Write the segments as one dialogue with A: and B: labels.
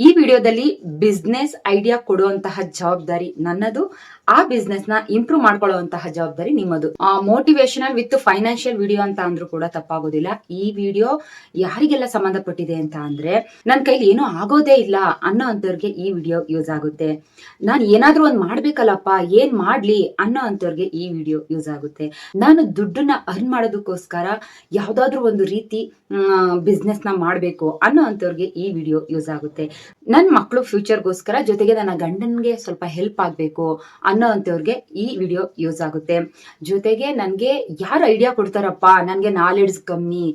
A: ಈ ವಿಡಿಯೋದಲ್ಲಿ business idea ಕೊಡುವಂತಹ ಜವಾಬ್ದಾರಿ ನನ್ನದು. ಆ ಬಿಸ್ನೆಸ್ ನ ಇಂಪ್ರೂವ್ ಮಾಡ್ಕೊಳ್ಳುವಂತಹ ಜವಾಬ್ದಾರಿ ನಿಮ್ಮದು. ಮೋಟಿವೇಶನಲ್ ವಿತ್ ಫೈನಾನ್ಷಿಯಲ್ ವಿಡಿಯೋ ಅಂತ ಅಂದ್ರೂ ಕೂಡ ತಪ್ಪಾಗೋದಿಲ್ಲ. ಈ ವಿಡಿಯೋ ಯಾರಿಗೆಲ್ಲ ಸಂಬಂಧಪಟ್ಟಿದೆ ಅಂತ ಅಂದ್ರೆ, ನನ್ನ ಕೈಲಿ ಏನೂ ಆಗೋದೇ ಇಲ್ಲ ಅನ್ನೋ ಅಂತವ್ರಿಗೆ ಈ ವಿಡಿಯೋ ಯೂಸ್ ಆಗುತ್ತೆ. ನಾನು ಏನಾದ್ರೂ ಒಂದ್ ಮಾಡ್ಬೇಕಲ್ಲಪ್ಪ, ಏನ್ ಮಾಡ್ಲಿ ಅನ್ನೋ ಅಂತವ್ರಿಗೆ ಈ ವಿಡಿಯೋ ಯೂಸ್ ಆಗುತ್ತೆ. ನಾನು ದುಡ್ಡನ್ನ ಅರ್ನ್ ಮಾಡೋದಕ್ಕೋಸ್ಕರ ಯಾವ್ದಾದ್ರು ಒಂದು ರೀತಿ ಬಿಸ್ನೆಸ್ ನ ಮಾಡ್ಬೇಕು ಅನ್ನೋ ಅಂತವ್ರಿಗೆ ಈ ವಿಡಿಯೋ ಯೂಸ್ ಆಗುತ್ತೆ. ನನ್ನ ಮಕ್ಕಳು ಫ್ಯೂಚರ್ಗೋಸ್ಕರ, ಜೊತೆಗೆ ನನ್ನ ಗಂಡನ್ಗೆ ಸ್ವಲ್ಪ ಹೆಲ್ಪ್ ಆಗ್ಬೇಕು ಅನ್ನೋ ಅಂತವ್ರಿಗೆ ಈ ವಿಡಿಯೋ ಯೂಸ್ ಆಗುತ್ತೆ. ಜೊತೆಗೆ ನನ್ಗೆ ಯಾರು ಐಡಿಯಾ ಕೊಡ್ತಾರಪ್ಪ, ನನ್ಗೆ ನಾಲೆಡ್ಜ್ ಕಮ್ಮಿ,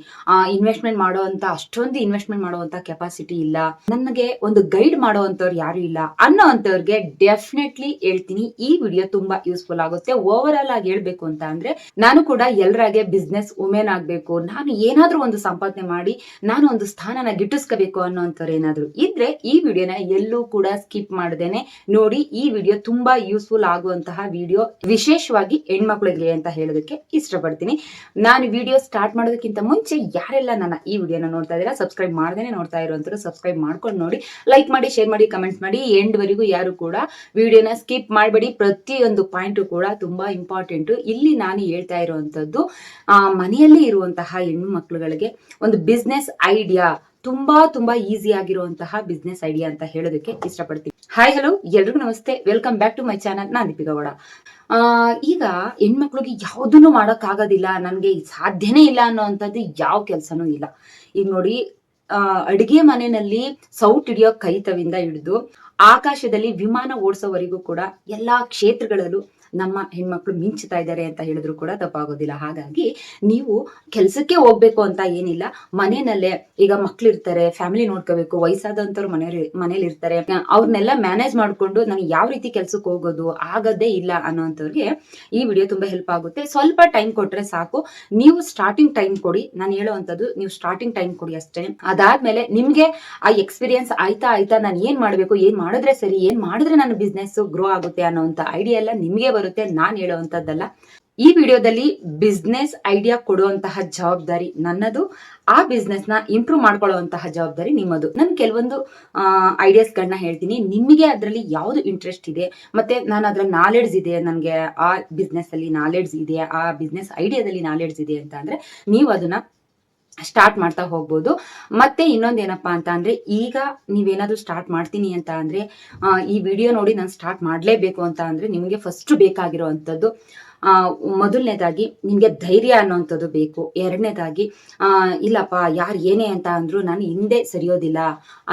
A: ಇನ್ವೆಸ್ಟ್ಮೆಂಟ್ ಅಷ್ಟೊಂದು ಇನ್ವೆಸ್ಟ್ಮೆಂಟ್ ಮಾಡುವಂತ ಕೆಪಾಸಿಟಿ ಇಲ್ಲ, ನನಗೆ ಒಂದು ಗೈಡ್ ಮಾಡುವಂತವ್ರು ಯಾರು ಇಲ್ಲ ಅನ್ನೋ ಅಂತವ್ರಿಗೆ ಡೆಫಿನೆಟ್ಲಿ ಹೇಳ್ತೀನಿ, ಈ ವಿಡಿಯೋ ತುಂಬಾ ಯೂಸ್ಫುಲ್ ಆಗುತ್ತೆ. ಓವರ್ ಆಲ್ ಆಗಿ ಹೇಳ್ಬೇಕು ಅಂತ ಅಂದ್ರೆ, ನಾನು ಕೂಡ ಎಲ್ಲರಾಗೆ ಬಿಸ್ನೆಸ್ ವುಮೆನ್ ಆಗ್ಬೇಕು, ನಾನು ಏನಾದ್ರೂ ಒಂದು ಸಂಪಾದನೆ ಮಾಡಿ ನಾನು ಒಂದು ಸ್ಥಾನನ ಗಿಟ್ಟಿಸ್ಕೋಬೇಕು ಅನ್ನೋಂಥವ್ರು ಏನಾದ್ರು ಇದ್ರೆ ಈ ವಿಡಿಯೋನ ಎಲ್ಲೂ ಕೂಡ ಸ್ಕಿಪ್ ಮಾಡದೇನೆ ನೋಡಿ. ಈ ವಿಡಿಯೋ ತುಂಬಾ ಯೂಸ್ಫುಲ್ ಆಗುವಂತಹ ವಿಡಿಯೋ, ವಿಶೇಷವಾಗಿ ಹೆಣ್ಮಕ್ಳಿಗೆ ಅಂತ ಹೇಳೋದಕ್ಕೆ ಇಷ್ಟಪಡ್ತೀನಿ. ನಾನು ವಿಡಿಯೋ ಸ್ಟಾರ್ಟ್ ಮಾಡೋದಕ್ಕಿಂತ ಮುಂಚೆ ಯಾರೆಲ್ಲ ನನ್ನ ಈ ವಿಡಿಯೋನ ನೋಡ್ತಾ ಇದ್ದೀರಾ, ಸಬ್ಸ್ಕ್ರೈಬ್ ಮಾಡದೇನೆ ನೋಡ್ತಾ ಇರುವಂತರು ಸಬ್ಸ್ಕ್ರೈಬ್ ಮಾಡ್ಕೊಂಡು ನೋಡಿ, ಲೈಕ್ ಮಾಡಿ, ಶೇರ್ ಮಾಡಿ, ಕಮೆಂಟ್ಸ್ ಮಾಡಿ. ಎಂಡ್ ವರೆಗೂ ಯಾರು ಕೂಡ ವಿಡಿಯೋನ ಸ್ಕಿಪ್ ಮಾಡಬೇಡಿ. ಪ್ರತಿಯೊಂದು ಪಾಯಿಂಟ್ ಕೂಡ ತುಂಬಾ ಇಂಪಾರ್ಟೆಂಟ್. ಇಲ್ಲಿ ನಾನು ಹೇಳ್ತಾ ಇರುವಂತದ್ದು ಮನೆಯಲ್ಲಿ ಇರುವಂತಹ ಹೆಣ್ಣು ಮಕ್ಕಳುಗಳಿಗೆ ಒಂದು ಬಿಸ್ನೆಸ್ ಐಡಿಯಾ, ತುಂಬಾ ಈಸಿ ಆಗಿರುವಂತಹ ಬಿಸ್ನೆಸ್ ಐಡಿಯಾ ಅಂತ ಹೇಳೋದಕ್ಕೆ ಇಷ್ಟಪಡ್ತೀನಿ. ಹಾಯ್ ಹಲೋ, ಎಲ್ರಿಗೂ ನಮಸ್ತೆ, welcome back to my channel. ನಾನ್ ದೀಪಿಕಾ ಗೌಡ. ಈಗ ಹೆಣ್ಮಕ್ಳಿಗೆ ಯಾವುದನ್ನು ಮಾಡಕ್ ಆಗೋದಿಲ್ಲ, ನನ್ಗೆ ಸಾಧ್ಯನೇ ಇಲ್ಲ ಅನ್ನೋಂಥದ್ದು ಯಾವ ಕೆಲ್ಸನೂ ಇಲ್ಲ. ಈಗ ನೋಡಿ, ಅಡಿಗೆ ಮನೆಯಲ್ಲಿ ಸೌಟ್ ಹಿಡಿಯೋ ಕೈತವಿಂದ ಹಿಡಿದು ಆಕಾಶದಲ್ಲಿ ವಿಮಾನ ಓಡಿಸೋವರೆಗೂ ಕೂಡ ಎಲ್ಲಾ ಕ್ಷೇತ್ರಗಳಲ್ಲೂ ನಮ್ಮ ಹೆಣ್ಮಕ್ಳು ಮಿಂಚುತ್ತಾ ಇದ್ದಾರೆ ಅಂತ ಹೇಳಿದ್ರು ಕೂಡ ತಪ್ಪಾಗೋದಿಲ್ಲ. ಹಾಗಾಗಿ ನೀವು ಕೆಲ್ಸಕ್ಕೆ ಹೋಗ್ಬೇಕು ಅಂತ ಏನಿಲ್ಲ, ಮನೆಯಲ್ಲೇ ಈಗ ಮಕ್ಳು ಇರ್ತಾರೆ, ಫ್ಯಾಮಿಲಿ ನೋಡ್ಕೋಬೇಕು, ವಯಸ್ಸಾದಂತವ್ರು ಮನೇಲಿ ಇರ್ತಾರೆ, ಅವ್ರನ್ನೆಲ್ಲ ಮ್ಯಾನೇಜ್ ಮಾಡ್ಕೊಂಡು ನಾನು ಯಾವ ರೀತಿ ಕೆಲ್ಸಕ್ಕೆ ಹೋಗೋದು ಆಗದೇ ಇಲ್ಲ ಅನ್ನೋಂಥವ್ರಿಗೆ ಈ ವಿಡಿಯೋ ತುಂಬಾ ಹೆಲ್ಪ್ ಆಗುತ್ತೆ. ಸ್ವಲ್ಪ ಟೈಮ್ ಕೊಟ್ರೆ ಸಾಕು. ನೀವು ಸ್ಟಾರ್ಟಿಂಗ್ ಟೈಮ್ ಕೊಡಿ, ನಾನು ಹೇಳುವಂತದ್ದು ನೀವು ಸ್ಟಾರ್ಟಿಂಗ್ ಟೈಮ್ ಕೊಡಿ ಅಷ್ಟೇ. ಅದಾದ್ಮೇಲೆ ನಿಮ್ಗೆ ಆ ಎಕ್ಸ್ಪೀರಿಯನ್ಸ್ ಆಯ್ತಾ ನಾನು ಏನ್ ಮಾಡ್ಬೇಕು, ಏನ್ ಮಾಡಿದ್ರೆ ಸರಿ, ಏನ್ ಮಾಡಿದ್ರೆ ನನ್ನ ಬಿಸ್ನೆಸ್ ಗ್ರೋ ಆಗುತ್ತೆ ಅನ್ನೋಂಥ ಐಡಿಯಾ ಎಲ್ಲ ನಿಮ್ಗೆ ಬರುತ್ತೆ, ನಾನ್ ಹೇಳುವಂತದ್ದಲ್ಲ. ಈ ವಿಡಿಯೋದಲ್ಲಿ ಬಿಸ್ನೆಸ್ ಐಡಿಯಾ ಕೊಡುವಂತಹ ಜವಾಬ್ದಾರಿ ನನ್ನದು. ಆ ಬಿಸ್ನೆಸ್ ನ ಇಂಪ್ರೂವ್ ಮಾಡ್ಕೊಳ್ಳುವಂತಹ ಜವಾಬ್ದಾರಿ ನಿಮ್ಮದು. ನಾನು ಕೆಲವೊಂದು ಐಡಿಯಾಸ್ ಗಳನ್ನ ಹೇಳ್ತೀನಿ, ನಿಮಗೆ ಅದರಲ್ಲಿ ಯಾವ್ದು ಇಂಟ್ರೆಸ್ಟ್ ಇದೆ, ಮತ್ತೆ ನಾನು ಅದ್ರ ನಾಲೆಡ್ಜ್ ಇದೆ, ನನ್ಗೆ ಆ ಬಿಸ್ನೆಸ್ ಅಲ್ಲಿ ನಾಲೆಡ್ಜ್ ಇದೆ, ಆ ಬಿಸ್ನೆಸ್ ಐಡಿಯಾದಲ್ಲಿ ನಾಲೆಡ್ಜ್ ಇದೆ ಅಂತ ಅಂದ್ರೆ ನೀವು ಅದನ್ನ ಸ್ಟಾರ್ಟ್ ಮಾಡ್ತಾ ಹೋಗ್ಬೋದು. ಮತ್ತೆ ಇನ್ನೊಂದೇನಪ್ಪಾ ಅಂತ ಅಂದ್ರೆ, ಈಗ ನೀವೇನಾದ್ರೂ ಸ್ಟಾರ್ಟ್ ಮಾಡ್ತೀನಿ ಅಂತ ಅಂದ್ರೆ, ಈ ವಿಡಿಯೋ ನೋಡಿ ನಾನು ಸ್ಟಾರ್ಟ್ ಮಾಡ್ಲೇಬೇಕು ಅಂತ ಅಂದ್ರೆ ನಿಮ್ಗೆ ಫಸ್ಟ್ ಬೇಕಾಗಿರುವಂತದ್ದು, ಮೊದಲನೇದಾಗಿ ನಿಮ್ಗೆ ಧೈರ್ಯ ಅನ್ನೋಂಥದ್ದು ಬೇಕು. ಎರಡನೇದಾಗಿ ಇಲ್ಲಪ್ಪ ಯಾರು ಏನೇ ಅಂತ ಅಂದ್ರು ನಾನು ಹಿಂದೆ ಸರಿಯೋದಿಲ್ಲ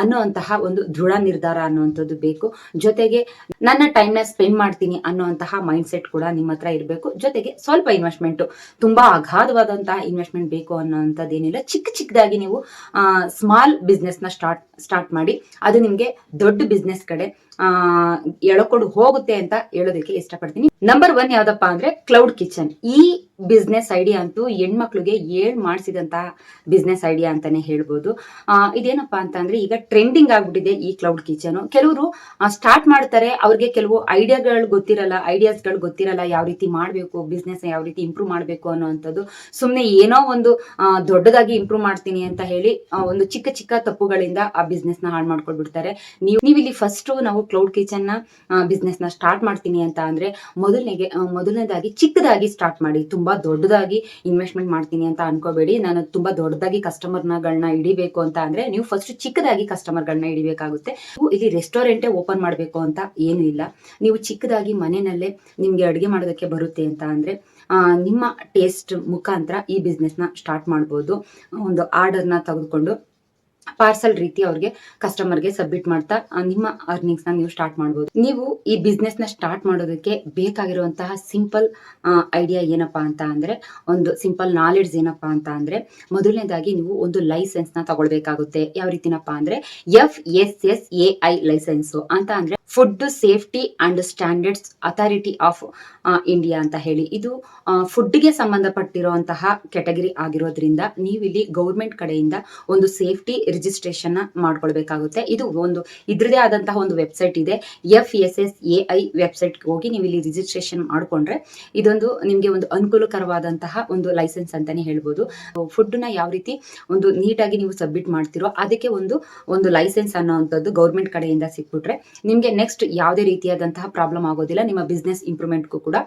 A: ಅನ್ನೋಂತಹ ಒಂದು ದೃಢ ನಿರ್ಧಾರ ಅನ್ನುವಂಥದ್ದು ಬೇಕು. ಜೊತೆಗೆ ನನ್ನ ಟೈಮ್ ನ ಸ್ಪೆಂಡ್ ಮಾಡ್ತೀನಿ ಅನ್ನುವಂತಹ ಮೈಂಡ್ ಸೆಟ್ ಕೂಡ ನಿಮ್ಮ ಹತ್ರ ಇರಬೇಕು. ಜೊತೆಗೆ ಸ್ವಲ್ಪ ಇನ್ವೆಸ್ಟ್ಮೆಂಟ್, ತುಂಬಾ ಅಗಾಧವಾದಂತಹ ಇನ್ವೆಸ್ಟ್ಮೆಂಟ್ ಬೇಕು ಅನ್ನೋಂಥದ್ದು ಏನಿಲ್ಲ. ಚಿಕ್ಕದಾಗಿ ನೀವು ಸ್ಮಾಲ್ ಬಿಸ್ನೆಸ್ ನ ಸ್ಟಾರ್ಟ್ ಮಾಡಿ, ಅದು ನಿಮ್ಗೆ ದೊಡ್ಡ ಬಿಸ್ನೆಸ್ ಕಡೆ ಎಳ್ಕೊಂಡು ಹೋಗುತ್ತೆ ಅಂತ ಹೇಳೋದಕ್ಕೆ ಇಷ್ಟಪಡ್ತೀನಿ. ನಂಬರ್ 1 ಯಾವ್ದಪ್ಪ ಅಂದ್ರೆ ಕ್ಲೌಡ್ ಕಿಚನ್. ಈ ಬಿಸ್ನೆಸ್ ಐಡಿಯಾ ಅಂತೂ ಹೆಣ್ಮಕ್ಳಿಗೆ ಮಾಡಿಸಿದಂತಹ ಬಿಸ್ನೆಸ್ ಐಡಿಯಾ ಅಂತಾನೆ ಹೇಳ್ಬೋದು. ಇದೇನಪ್ಪಾ ಅಂತ ಅಂದ್ರೆ, ಈಗ ಟ್ರೆಂಡಿಂಗ್ ಆಗ್ಬಿಟ್ಟಿದೆ ಈ ಕ್ಲೌಡ್ ಕಿಚನ್. ಕೆಲವರು ಸ್ಟಾರ್ಟ್ ಮಾಡ್ತಾರೆ, ಅವ್ರಿಗೆ ಕೆಲವು ಐಡಿಯಾಸ್ಗಳು ಗೊತ್ತಿರಲ್ಲ, ಯಾವ ರೀತಿ ಮಾಡ್ಬೇಕು, ಬಿಸ್ನೆಸ್ ಯಾವ ರೀತಿ ಇಂಪ್ರೂವ್ ಮಾಡ್ಬೇಕು ಅನ್ನೋಂಥದ್ದು. ಸುಮ್ನೆ ಏನೋ ಒಂದು ದೊಡ್ಡದಾಗಿ ಇಂಪ್ರೂವ್ ಮಾಡ್ತೀನಿ ಅಂತ ಹೇಳಿ ಒಂದು ಚಿಕ್ಕ ತಪ್ಪುಗಳಿಂದ ಆ ಬಿಸ್ನೆಸ್ ನ ಹಾಳು ಮಾಡ್ಕೊಳ್ಬಿಡ್ತಾರೆ. ನೀವಿಲ್ಲಿ ಫಸ್ಟ್ ನಾವು ಕ್ಲೌಡ್ ಕಿಚನ್ ನ ಬಿಸ್ನೆಸ್ ನ ಸ್ಟಾರ್ಟ್ ಮಾಡ್ತೀನಿ ಅಂತ ಅಂದ್ರೆ, ಮೊದಲನೇದಾಗಿ ಚಿಕ್ಕದಾಗಿ ಸ್ಟಾರ್ಟ್ ಮಾಡಿ. ತುಂಬಾ ದೊಡ್ಡದಾಗಿ ಇನ್ವೆಸ್ಟ್ಮೆಂಟ್ ಮಾಡ್ತೀನಿ ಅಂತ ಅನ್ಕೋಬೇಡಿ. ನಾನು ತುಂಬಾ ದೊಡ್ಡದಾಗಿ ಕಸ್ಟಮರ್ಗಳನ್ನ ಹಿಡಿಬೇಕು ಅಂತ ಅಂದ್ರೆ ನೀವು ಫಸ್ಟ್ ಚಿಕ್ಕದಾಗಿ ಕಸ್ಟಮರ್ಗಳನ್ನ ಹಿಡಿಬೇಕಾಗುತ್ತೆ. ಇಲ್ಲಿ ರೆಸ್ಟೋರೆಂಟೇ ಓಪನ್ ಮಾಡ್ಬೇಕು ಅಂತ ಏನು ಇಲ್ಲ. ನೀವು ಚಿಕ್ಕದಾಗಿ ಮನೆಯಲ್ಲೇ ನಿಮ್ಗೆ ಅಡುಗೆ ಮಾಡೋದಕ್ಕೆ ಬರುತ್ತೆ ಅಂತ ಅಂದ್ರೆ, ನಿಮ್ಮ ಟೇಸ್ಟ್ ಮುಖಾಂತರ ಈ ಬಿಸ್ನೆಸ್ ನ ಸ್ಟಾರ್ಟ್ ಮಾಡ್ಬೋದು. ಒಂದು ಆರ್ಡರ್ನ ತೆಗೆದುಕೊಂಡು ಪಾರ್ಸಲ್ ರೀತಿ ಅವ್ರಿಗೆ ಕಸ್ಟಮರ್ಗೆ ಸಬ್ಮಿಟ್ ಮಾಡ್ತಾ ನಿಮ್ಮ ಅರ್ನಿಂಗ್ಸ್ ನ ನೀವು ಸ್ಟಾರ್ಟ್ ಮಾಡಬಹುದು. ನೀವು ಈ ಬಿಸ್ನೆಸ್ ನ ಸ್ಟಾರ್ಟ್ ಮಾಡೋದಕ್ಕೆ ಬೇಕಾಗಿರುವಂತಹ ಸಿಂಪಲ್ ಐಡಿಯಾ ಏನಪ್ಪಾ ಅಂತ ಅಂದ್ರೆ, ಒಂದು ಸಿಂಪಲ್ ನಾಲೆಡ್ಜ್ ಏನಪ್ಪಾ ಅಂತ ಅಂದ್ರೆ, ಮೊದಲನೇದಾಗಿ ನೀವು ಒಂದು ಲೈಸೆನ್ಸ್ ನ ತಗೊಳ್ಬೇಕಾಗುತ್ತೆ. ಯಾವ ರೀತಿನಪ್ಪಾ ಅಂದ್ರೆ FSSAI ಲೈಸೆನ್ಸ್ ಅಂತ ಅಂದ್ರೆ, food safety and standards authority of India ಅಂತ ಹೇಳಿ. ಇದು ಫುಡ್ಗೆ ಸಂಬಂಧಪಟ್ಟಿರುವಂತಹ ಕೆಟಗರಿ ಆಗಿರೋದ್ರಿಂದ ನೀವು ಇಲ್ಲಿ ಗೌರ್ಮೆಂಟ್ ಕಡೆಯಿಂದ ಒಂದು ಸೇಫ್ಟಿ ರಿಜಿಸ್ಟ್ರೇಷನ್ ಮಾಡ್ಕೊಳ್ಬೇಕಾಗುತ್ತೆ. ಇದು ಒಂದು ಇದ್ರದೇ ಆದಂತಹ ಒಂದು ವೆಬ್ಸೈಟ್ ಇದೆ, FSSAI ವೆಬ್ಸೈಟ್ಗೆ ಹೋಗಿ ನೀವು ಇಲ್ಲಿ ರಿಜಿಸ್ಟ್ರೇಷನ್ ಮಾಡ್ಕೊಂಡ್ರೆ ಇದೊಂದು ನಿಮಗೆ ಒಂದು ಅನುಕೂಲಕರವಾದಂತಹ ಒಂದು ಲೈಸೆನ್ಸ್ ಅಂತಾನೆ ಹೇಳ್ಬೋದು. ಫುಡ್ ನ ಯಾವ ರೀತಿ ಒಂದು ನೀಟಾಗಿ ನೀವು ಸಬ್ಮಿಟ್ ಮಾಡ್ತಿರೋ ಅದಕ್ಕೆ ಒಂದು ಲೈಸೆನ್ಸ್ ಅನ್ನೋವಂಥದ್ದು ಗೌರ್ಮೆಂಟ್ ಕಡೆಯಿಂದ ಸಿಕ್ಬಿಟ್ರೆ ನಿಮ್ಗೆ ನೆಕ್ಸ್ಟ್ ಯಾವುದೇ ರೀತಿಯಾದಂತಹ ಪ್ರಾಬ್ಲಮ್ ಆಗೋದಿಲ್ಲ. ನಿಮ್ಮ ಬಿಸ್ನೆಸ್ ಇಂಪ್ರೂವ್ಮೆಂಟ್ಗೂ ಕೂಡ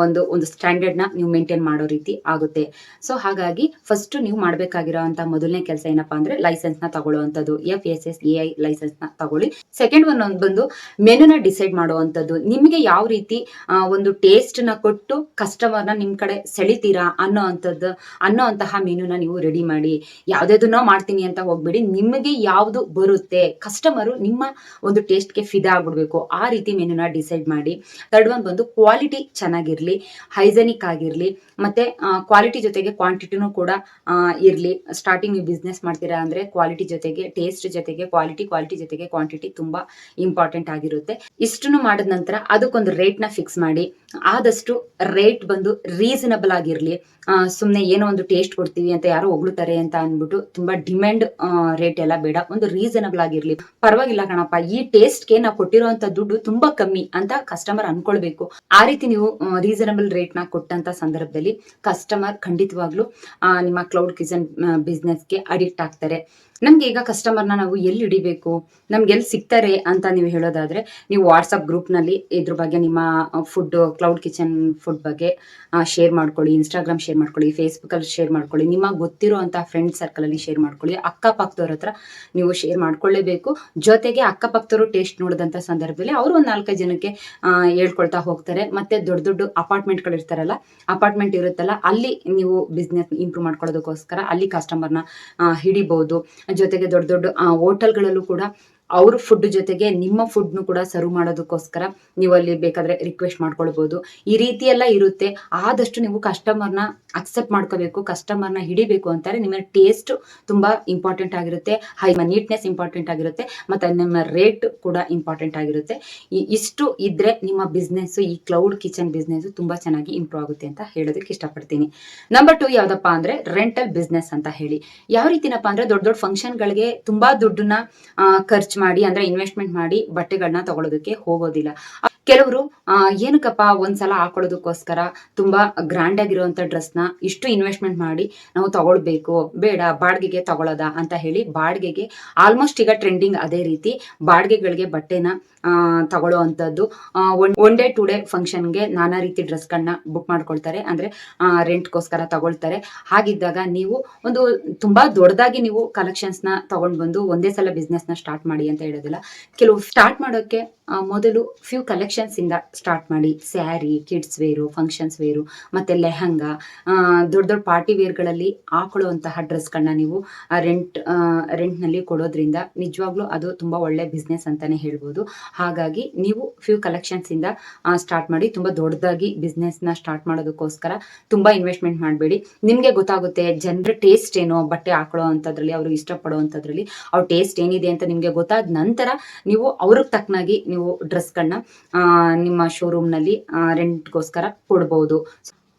A: ಒಂದು ಸ್ಟ್ಯಾಂಡರ್ಡ್ ನ ನೀವು ಮೇಂಟೈನ್ ಮಾಡೋ ರೀತಿ ಆಗುತ್ತೆ. ಸೊ ಹಾಗಾಗಿ ಫಸ್ಟ್ ನೀವು ಮಾಡಬೇಕಾಗಿರೋಂತ ಮೊದಲನೇ ಕೆಲಸ ಏನಪ್ಪಾ ಅಂದ್ರೆ ಲೈಸೆನ್ಸ್ ನ ತಗೊಳ್ಳುವಂಥದ್ದು, FSSAI ಲೈಸೆನ್ಸ್ ನ ತಗೊಳ್ಳಿ. ಸೆಕೆಂಡ್ ಒನ್ ಬಂದು ಮೆನುನ ಡಿಸೈಡ್ ಮಾಡುವಂಥದ್ದು. ನಿಮಗೆ ಯಾವ ರೀತಿ ಒಂದು ಟೇಸ್ಟ್ ನ ಕೊಟ್ಟು ಕಸ್ಟಮರ್ ನ ನಿಮ್ ಕಡೆ ಸೆಳಿತೀರಾ ಅನ್ನೋಂತಹ ಮೆನುನ ನೀವು ರೆಡಿ ಮಾಡಿ. ಯಾವ್ದಾದನ್ನೋ ಮಾಡ್ತೀನಿ ಅಂತ ಹೋಗ್ಬೇಡಿ, ನಿಮಗೆ ಯಾವ್ದು ಬರುತ್ತೆ, ಕಸ್ಟಮರು ನಿಮ್ಮ ಒಂದು ಟೇಸ್ಟ್ಗೆ ಫಿದಾ ಆಗ್ಬಿಡ್ಬೇಕು, ಆ ರೀತಿ ಮೆನುನ ಡಿಸೈಡ್ ಮಾಡಿ. ಥರ್ಡ್ ಒನ್ ಬಂದು ಕ್ವಾಲಿಟಿ ಚೆನ್ನಾಗಿರ್ಲಿ, ಹೈಜೆನಿಕ್ ಆಗಿರ್ಲಿ, ಮತ್ತೆ ಕ್ವಾಲಿಟಿ ಜೊತೆಗೆ ಕ್ವಾಂಟಿಟಿನೂ ಕೂಡ ಇರ್ಲಿ. ಸ್ಟಾರ್ಟಿಂಗ್ ನೀವು ಬಿಸ್ನೆಸ್ ಮಾಡ್ತೀರಾ ಅಂದ್ರೆ ಕ್ವಾಲಿಟಿ ಜೊತೆಗೆ ಟೇಸ್ಟ್ ಜೊತೆಗೆ ಕ್ವಾಲಿಟಿ ಜೊತೆಗೆ ಕ್ವಾಂಟಿಟಿ ತುಂಬಾ ಇಂಪಾರ್ಟೆಂಟ್ ಆಗಿರುತ್ತೆ. ಇಷ್ಟನ್ನು ಮಾಡಿದ ನಂತರ ಅದಕ್ಕೊಂದು ರೇಟ್ ನ ಫಿಕ್ಸ್ ಮಾಡಿ. ಆದಷ್ಟು ರೇಟ್ ಬಂದು ರೀಸನಬಲ್ ಆಗಿರ್ಲಿ. ಸುಮ್ನೆ ಏನೋ ಒಂದು ಟೇಸ್ಟ್ ಕೊಡ್ತೀವಿ ಅಂತ ಯಾರೋ ಹೊಗಳುತ್ತಾರೆ ಅಂತ ಅಂದ್ಬಿಟ್ಟು ತುಂಬಾ ಡಿಮ್ಯಾಂಡ್ ರೇಟ್ ಎಲ್ಲ ಬೇಡ, ಒಂದು ರೀಸನಬಲ್ ಆಗಿರ್ಲಿ. ಪರವಾಗಿಲ್ಲ ಕಣಪ್ಪ, ಈ ಟೇಸ್ಟ್ಗೆ ನಾವು ಕೊಟ್ಟಿರುವಂತ ದುಡ್ಡು ತುಂಬಾ ಕಮ್ಮಿ ಅಂತ ಕಸ್ಟಮರ್ ಅನ್ಕೊಳ್ಬೇಕು. ಆ ರೀತಿ ನೀವು ರೀಸನಬಲ್ ರೇಟ್ ನ ಕೊಟ್ಟಂತ ಸಂದರ್ಭದಲ್ಲಿ ಕಸ್ಟಮರ್ ಖಂಡಿತವಾಗ್ಲೂ ನಿಮ್ಮ ಕ್ಲೌಡ್ ಕಿಚನ್ ಬಿಸ್ನೆಸ್ಗೆ ಅಡಿಕ್ಟ್ ಆಗ್ತಾರೆ. ನಮ್ಗೆ ಈಗ ಕಸ್ಟಮರ್ನ ನಾವು ಎಲ್ಲಿ ಹಿಡಿಬೇಕು, ನಮ್ಗೆ ಎಲ್ಲಿ ಸಿಗ್ತಾರೆ ಅಂತ ನೀವು ಹೇಳೋದಾದ್ರೆ, ನೀವು ವಾಟ್ಸಪ್ ಗ್ರೂಪ್ ನಲ್ಲಿ ಇದ್ರ ಬಗ್ಗೆ ನಿಮ್ಮ ಫುಡ್ ಕ್ಲೌಡ್ ಕಿಚನ್ ಫುಡ್ ಬಗ್ಗೆ ಶೇರ್ ಮಾಡ್ಕೊಳ್ಳಿ, ಇನ್ಸ್ಟಾಗ್ರಾಮ್ ಶೇರ್ ಮಾಡ್ಕೊಳ್ಳಿ, ಫೇಸ್ಬುಕ್ ಅಲ್ಲಿ ಶೇರ್ ಮಾಡ್ಕೊಳ್ಳಿ, ನಿಮ್ಮ ಗೊತ್ತಿರುವಂತಹ ಫ್ರೆಂಡ್ ಸರ್ಕಲ್ ಅಲ್ಲಿ ಶೇರ್ ಮಾಡ್ಕೊಳ್ಳಿ. ಅಕ್ಕಪಕ್ಕದವ್ರ ಹತ್ರ ನೀವು ಶೇರ್ ಮಾಡ್ಕೊಳ್ಳೇಬೇಕು. ಜೊತೆಗೆ ಅಕ್ಕಪಕ್ಕದವರು ಟೇಸ್ಟ್ ನೋಡಿದಂತ ಸಂದರ್ಭದಲ್ಲಿ ಅವರು ಒಂದು 4-5 ಜನಕ್ಕೆ ಹೇಳ್ಕೊಳ್ತಾ ಹೋಗ್ತಾರೆ. ಮತ್ತೆ ದೊಡ್ಡ ಅಪಾರ್ಟ್ಮೆಂಟ್ಗಳು ಇರ್ತಾರಲ್ಲ, ಅಪಾರ್ಟ್ಮೆಂಟ್ ಇರುತ್ತಲ್ಲ, ಅಲ್ಲಿ ನೀವು ಬಿಸ್ನೆಸ್ ಇಂಪ್ರೂವ್ ಮಾಡ್ಕೊಳ್ಳೋದಕ್ಕೋಸ್ಕರ ಅಲ್ಲಿ ಕಸ್ಟಮರ್ನ ಹಿಡಿಬಹುದು. ಜೊತೆಗೆ ದೊಡ್ಡ ಹೋಟೆಲ್ಗಳಲ್ಲೂ ಕೂಡ ಅವ್ರ ಫುಡ್ ಜೊತೆಗೆ ನಿಮ್ಮ ಫುಡ್ನು ಕೂಡ ಸರ್ವ್ ಮಾಡೋದಕ್ಕೋಸ್ಕರ ನೀವು ಅಲ್ಲಿ ಬೇಕಾದ್ರೆ ರಿಕ್ವೆಸ್ಟ್ ಮಾಡ್ಕೊಳ್ಬಹುದು. ಈ ರೀತಿ ಎಲ್ಲ ಇರುತ್ತೆ. ಆದಷ್ಟು ನೀವು ಕಸ್ಟಮರ್ನ ಅಕ್ಸೆಪ್ಟ್ ಮಾಡ್ಕೋಬೇಕು, ಕಸ್ಟಮರ್ನ ಹಿಡಿಬೇಕು ಅಂತಾರೆ. ನಿಮ್ಮ ಟೇಸ್ಟ್ ತುಂಬಾ ಇಂಪಾರ್ಟೆಂಟ್ ಆಗಿರುತ್ತೆ, ನೀಟ್ನೆಸ್ ಇಂಪಾರ್ಟೆಂಟ್ ಆಗಿರುತ್ತೆ, ಮತ್ತೆ ನಿಮ್ಮ ರೇಟ್ ಕೂಡ ಇಂಪಾರ್ಟೆಂಟ್ ಆಗಿರುತ್ತೆ. ಇಷ್ಟು ಇದ್ರೆ ನಿಮ್ಮ ಬಿಸ್ನೆಸ್, ಈ ಕ್ಲೌಡ್ ಕಿಚನ್ ಬಿಸ್ನೆಸ್ ತುಂಬಾ ಚೆನ್ನಾಗಿ ಇಂಪ್ರೂವ್ ಆಗುತ್ತೆ ಅಂತ ಹೇಳೋದಕ್ಕೆ ಇಷ್ಟಪಡ್ತೀನಿ. ನಂಬರ್ 2 ಯಾವ್ದಪ್ಪ ಅಂದ್ರೆ ರೆಂಟಲ್ ಬಿಸ್ನೆಸ್ ಅಂತ ಹೇಳಿ. ಯಾವ ರೀತಿನಪ್ಪ ಅಂದ್ರೆ ದೊಡ್ಡ ಫಂಕ್ಷನ್ ಗಳಿಗೆ ತುಂಬಾ ದುಡ್ಡನ್ನ ಖರ್ಚು ಮಾಡಿ ಅಂದ್ರೆ ಇನ್ವೆಸ್ಟ್ಮೆಂಟ್ ಮಾಡಿ ಬಟ್ಟೆಗಳನ್ನ ತಗೊಳ್ಳೋದಕ್ಕೆ ಹೋಗೋದಿಲ್ಲ. ಕೆಲವರು ಏನಕ್ಕಪ್ಪ ಒಂದ್ಸಲ ಹಾಕೊಳ್ಳೋದಕ್ಕೋಸ್ಕರ ತುಂಬಾ ಗ್ರ್ಯಾಂಡ್ ಆಗಿರುವಂತ ಡ್ರೆಸ್ ನ ಇಷ್ಟು ಇನ್ವೆಸ್ಟ್ಮೆಂಟ್ ಮಾಡಿ ನಾವು ತಗೊಳ್ಬೇಕು, ಬೇಡ ಬಾಡಿಗೆಗೆ ತಗೊಳ್ಳೋದ ಅಂತ ಹೇಳಿ ಬಾಡಿಗೆಗೆ, ಆಲ್ಮೋಸ್ಟ್ ಈಗ ಟ್ರೆಂಡಿಂಗ್ ಅದೇ ರೀತಿ ಬಾಡಿಗೆಗಳಿಗೆ ಬಟ್ಟೆನ ತಗೊಳ್ಳೋ ಅಂತದ್ದು. 1 ಡೇ 2 ಡೇ ಫಂಕ್ಷನ್ಗೆ ನಾನಾ ರೀತಿ ಡ್ರೆಸ್ಗಳನ್ನ ಬುಕ್ ಮಾಡ್ಕೊಳ್ತಾರೆ, ಅಂದ್ರೆ ರೆಂಟ್ಗೋಸ್ಕರ ತಗೊಳ್ತಾರೆ. ಹಾಗಿದ್ದಾಗ ನೀವು ಒಂದು ತುಂಬಾ ದೊಡ್ಡದಾಗಿ ನೀವು ಕಲೆಕ್ಷನ್ಸ್ ನ ತಗೊಂಡ್ ಬಂದು ಒಂದೇ ಸಲ ಬಿಸ್ನೆಸ್ ನ ಸ್ಟಾರ್ಟ್ ಮಾಡಿ ಅಂತ ಹೇಳೋದಿಲ್ಲ. ಕೆಲವು ಸ್ಟಾರ್ಟ್ ಮಾಡೋಕೆ ಮೊದಲು ಫ್ಯೂ ಕಲೆಕ್ಷನ್ಸ್ ಇಂದ ಸ್ಟಾರ್ಟ್ ಮಾಡಿ. Sari, kids wear, functions wear, ಮತ್ತೆ ಲೆಹಂಗಾ, ದೊಡ್ಡ ಪಾರ್ಟಿ ವೇರ್ಗಳಲ್ಲಿ ಹಾಕೊಳ್ಳುವಂತಹ ಡ್ರೆಸ್ಗಳನ್ನ ನೀವು ರೆಂಟ್ ನಲ್ಲಿ ಕೊಡೋದ್ರಿಂದ ನಿಜವಾಗ್ಲೂ ಅದು ತುಂಬಾ ಒಳ್ಳೆ ಬಿಸ್ನೆಸ್ ಅಂತಾನೆ ಹೇಳ್ಬೋದು. ಹಾಗಾಗಿ ನೀವು ಫ್ಯೂ ಕಲೆಕ್ಷನ್ಸ್ ಇಂದ ಸ್ಟಾರ್ಟ್ ಮಾಡಿ. ತುಂಬಾ ದೊಡ್ಡದಾಗಿ ಬಿಸ್ನೆಸ್ ನ ಸ್ಟಾರ್ಟ್ ಮಾಡೋದಕ್ಕೋಸ್ಕರ ತುಂಬಾ ಇನ್ವೆಸ್ಟ್ಮೆಂಟ್ ಮಾಡಬೇಡಿ. ನಿಮ್ಗೆ ಗೊತ್ತಾಗುತ್ತೆ ಜನರ ಟೇಸ್ಟ್ ಏನೋ, ಬಟ್ಟೆ ಹಾಕೊಳ್ಳೋ ಅಂತದ್ರಲ್ಲಿ ಅವರು ಇಷ್ಟಪಡೋ ಅಂತದ್ರಲ್ಲಿ ಅವ್ರ ಟೇಸ್ಟ್ ಏನಿದೆ ಅಂತ ನಿಮ್ಗೆ ಗೊತ್ತಾದ ನಂತರ ನೀವು ಅವ್ರಿಗೆ ತಕ್ಕನಾಗಿ ನೀವು ಡ್ರೆಸ್ಗಳನ್ನ ನಿಮ್ಮ ಶೋರೂಮ್ ನಲ್ಲಿ ರೆಂಟ್ಗೋಸ್ಕರ ಕೊಡ್ಬಹುದು.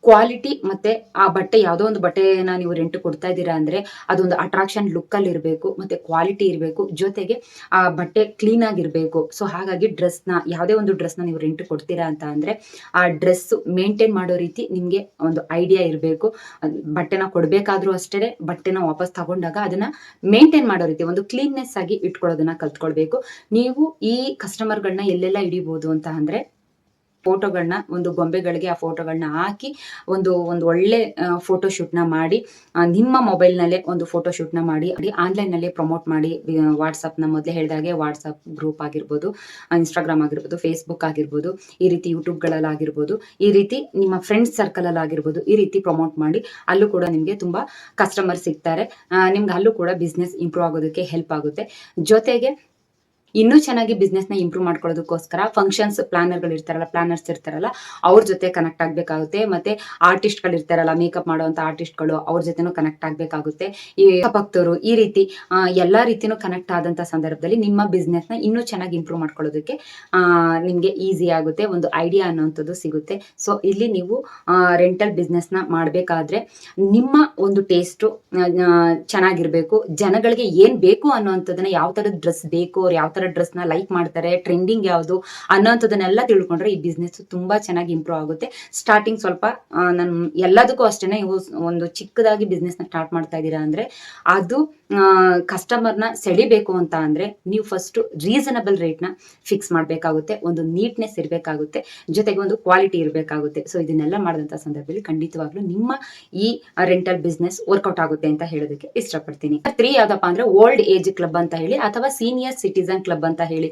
A: ಕ್ವಾಲಿಟಿ ಮತ್ತೆ ಆ ಬಟ್ಟೆ, ಯಾವುದೋ ಒಂದು ಬಟ್ಟೆನ ನೀವು ರೆಂಟ್ ಕೊಡ್ತಾ ಇದ್ದೀರಾ ಅಂದ್ರೆ ಅದೊಂದು ಅಟ್ರಾಕ್ಷನ್ ಲುಕ್ ಅಲ್ಲಿ ಇರಬೇಕು, ಮತ್ತೆ ಕ್ವಾಲಿಟಿ ಇರಬೇಕು, ಜೊತೆಗೆ ಆ ಬಟ್ಟೆ ಕ್ಲೀನ್ ಆಗಿರ್ಬೇಕು. ಸೊ ಹಾಗಾಗಿ ಯಾವುದೇ ಒಂದು ಡ್ರೆಸ್ನ ನೀವು ರೆಂಟ್ ಕೊಡ್ತೀರಾ ಅಂತ ಅಂದ್ರೆ ಆ ಡ್ರೆಸ್ ಮೇಂಟೈನ್ ಮಾಡೋ ರೀತಿ ನಿಮ್ಗೆ ಒಂದು ಐಡಿಯಾ ಇರಬೇಕು. ಬಟ್ಟೆನ ಕೊಡ್ಬೇಕಾದ್ರೂ ಅಷ್ಟೇ, ಬಟ್ಟೆನ ವಾಪಸ್ ತಗೊಂಡಾಗ ಅದನ್ನ ಮೇಂಟೈನ್ ಮಾಡೋ ರೀತಿ ಒಂದು ಕ್ಲೀನ್ನೆಸ್ ಆಗಿ ಇಟ್ಕೊಳ್ಳೋದನ್ನ ಕಲ್ತ್ಕೊಳ್ಬೇಕು. ನೀವು ಈ ಕಸ್ಟಮರ್ಗಳನ್ನ ಎಲ್ಲೆಲ್ಲ ಹಿಡಿಬಹುದು ಅಂತ ಅಂದ್ರೆ, ಫೋಟೋಗಳನ್ನ, ಒಂದು ಗೊಂಬೆಗಳಿಗೆ ಆ ಫೋಟೋಗಳನ್ನ ಹಾಕಿ ಒಂದು ಒಳ್ಳೆ ಫೋಟೋಶೂಟ್ನ ಮಾಡಿ, ನಿಮ್ಮ ಮೊಬೈಲ್ನಲ್ಲೇ ಒಂದು ಫೋಟೋಶೂಟ್ನ ಮಾಡಿ ಆನ್ಲೈನ್ನಲ್ಲೇ ಪ್ರಮೋಟ್ ಮಾಡಿ. ವಾಟ್ಸಪ್ನ ಮೊದಲೇ ಹೇಳಿದಾಗೆ ವಾಟ್ಸಪ್ ಗ್ರೂಪ್ ಆಗಿರ್ಬೋದು, ಇನ್ಸ್ಟಾಗ್ರಾಮ್ ಆಗಿರ್ಬೋದು, ಫೇಸ್ಬುಕ್ ಆಗಿರ್ಬೋದು, ಈ ರೀತಿ ಯೂಟ್ಯೂಬ್ಗಳಲ್ಲಿ ಆಗಿರ್ಬೋದು, ಈ ರೀತಿ ನಿಮ್ಮ ಫ್ರೆಂಡ್ಸ್ ಸರ್ಕಲಲ್ಲಿ ಆಗಿರ್ಬೋದು, ಈ ರೀತಿ ಪ್ರಮೋಟ್ ಮಾಡಿ ಅಲ್ಲೂ ಕೂಡ ನಿಮಗೆ ತುಂಬ ಕಸ್ಟಮರ್ ಸಿಗ್ತಾರೆ. ನಿಮ್ಗೆ ಅಲ್ಲೂ ಕೂಡ ಬಿಸ್ನೆಸ್ ಇಂಪ್ರೂವ್ ಆಗೋದಕ್ಕೆ ಹೆಲ್ಪ್ ಆಗುತ್ತೆ. ಜೊತೆಗೆ ಇನ್ನೂ ಚೆನ್ನಾಗಿ ಬಿಸ್ನೆಸ್ ನ ಇಂಪ್ರೂವ್ ಮಾಡ್ಕೊಳ್ಳೋದಕ್ಕೋಸ್ಕರ ಫಂಕ್ಷನ್ಸ್ ಪ್ಲಾನರ್ಸ್ ಇರ್ತಾರಲ್ಲ ಅವ್ರ ಜೊತೆ ಕನೆಕ್ಟ್ ಆಗ್ಬೇಕಾಗುತ್ತೆ. ಮತ್ತೆ ಆರ್ಟಿಸ್ಟ್ ಗಳು ಇರ್ತಾರಲ್ಲ, ಮೇಕಪ್ ಮಾಡುವಂತ ಆರ್ಟಿಸ್ಟ್ ಗಳು, ಅವ್ರ ಜೊತೆನೂ ಕನೆಕ್ಟ್ ಆಗ್ಬೇಕಾಗುತ್ತೆ. ಈ ಭಕ್ತರು, ಈ ರೀತಿ ಎಲ್ಲಾ ರೀತಿನೂ ಕನೆಕ್ಟ್ ಆದಂತ ಸಂದರ್ಭದಲ್ಲಿ ನಿಮ್ಮ ಬಿಸ್ನೆಸ್ ನ ಇನ್ನೂ ಚೆನ್ನಾಗಿ ಇಂಪ್ರೂವ್ ಮಾಡ್ಕೊಳ್ಳೋದಕ್ಕೆ ನಿಮ್ಗೆ ಈಸಿ ಆಗುತ್ತೆ, ಒಂದು ಐಡಿಯಾ ಅನ್ನೋಂಥದ್ದು ಸಿಗುತ್ತೆ. ಸೊ ಇಲ್ಲಿ ನೀವು ರೆಂಟಲ್ ಬಿಸ್ನೆಸ್ ನ ಮಾಡ್ಬೇಕಾದ್ರೆ ನಿಮ್ಮ ಒಂದು ಟೇಸ್ಟ್ ಚೆನ್ನಾಗಿರ್ಬೇಕು. ಜನಗಳಿಗೆ ಏನ್ ಬೇಕು ಅನ್ನೋಂಥದ್ದನ್ನ, ಯಾವ ತರದ ಡ್ರೆಸ್ ಬೇಕು, ಅವ್ರು ಯಾವ ತರ ಡ್ರೆಸ್ ನ ಲೈಕ್ ಮಾಡ್ತಾರೆ, ಟ್ರೆಂಡಿಂಗ್ ಯಾವುದು ಅನ್ನೋಂಥದ್ದನ್ನೆಲ್ಲ ತಿಳ್ಕೊಂಡ್ರೆ ಈ ಬಿಸ್ನೆಸ್ ತುಂಬಾ ಚೆನ್ನಾಗಿ ಇಂಪ್ರೂವ್ ಆಗುತ್ತೆ. ಸ್ಟಾರ್ಟಿಂಗ್ ಸ್ವಲ್ಪ ನಾನು ಎಲ್ಲದಕ್ಕೂ ಅಷ್ಟೇನೆ, ನೀವು ಒಂದು ಚಿಕ್ಕದಾಗಿ ಬಿಸ್ನೆಸ್ ನ ಸ್ಟಾರ್ಟ್ ಮಾಡ್ತಾ ಇದ್ದೀರಾ ಅಂದ್ರೆ ಅದು ಕಸ್ಟಮರ್ನ ಸೆಳಿಬೇಕು ಅಂತ ಅಂದ್ರೆ ನೀವು ಫಸ್ಟ್ ರೀಸನಬಲ್ ರೇಟ್ ನ ಫಿಕ್ಸ್ ಮಾಡ್ಬೇಕಾಗುತ್ತೆ, ಒಂದು ನೀಟ್ನೆಸ್ ಇರಬೇಕಾಗುತ್ತೆ, ಜೊತೆಗೆ ಒಂದು ಕ್ವಾಲಿಟಿ ಇರಬೇಕಾಗುತ್ತೆ. ಸೊ ಇದನ್ನೆಲ್ಲ ಮಾಡಿದಂತ ಸಂದರ್ಭದಲ್ಲಿ ಖಂಡಿತವಾಗ್ಲೂ ನಿಮ್ಮ ಈ ರೆಂಟಲ್ ಬಿಸ್ನೆಸ್ ವರ್ಕೌಟ್ ಆಗುತ್ತೆ ಅಂತ ಹೇಳೋದಕ್ಕೆ ಇಷ್ಟಪಡ್ತೀನಿ. 3 ಯಾವ್ದಪ್ಪ ಅಂದ್ರೆ ಓಲ್ಡ್ ಏಜ್ ಕ್ಲಬ್ ಅಂತ ಹೇಳಿ, ಅಥವಾ ಸೀನಿಯರ್ ಸಿಟಿಸನ್ ಕ್ಲಬ್ ಅಂತ ಹೇಳಿ.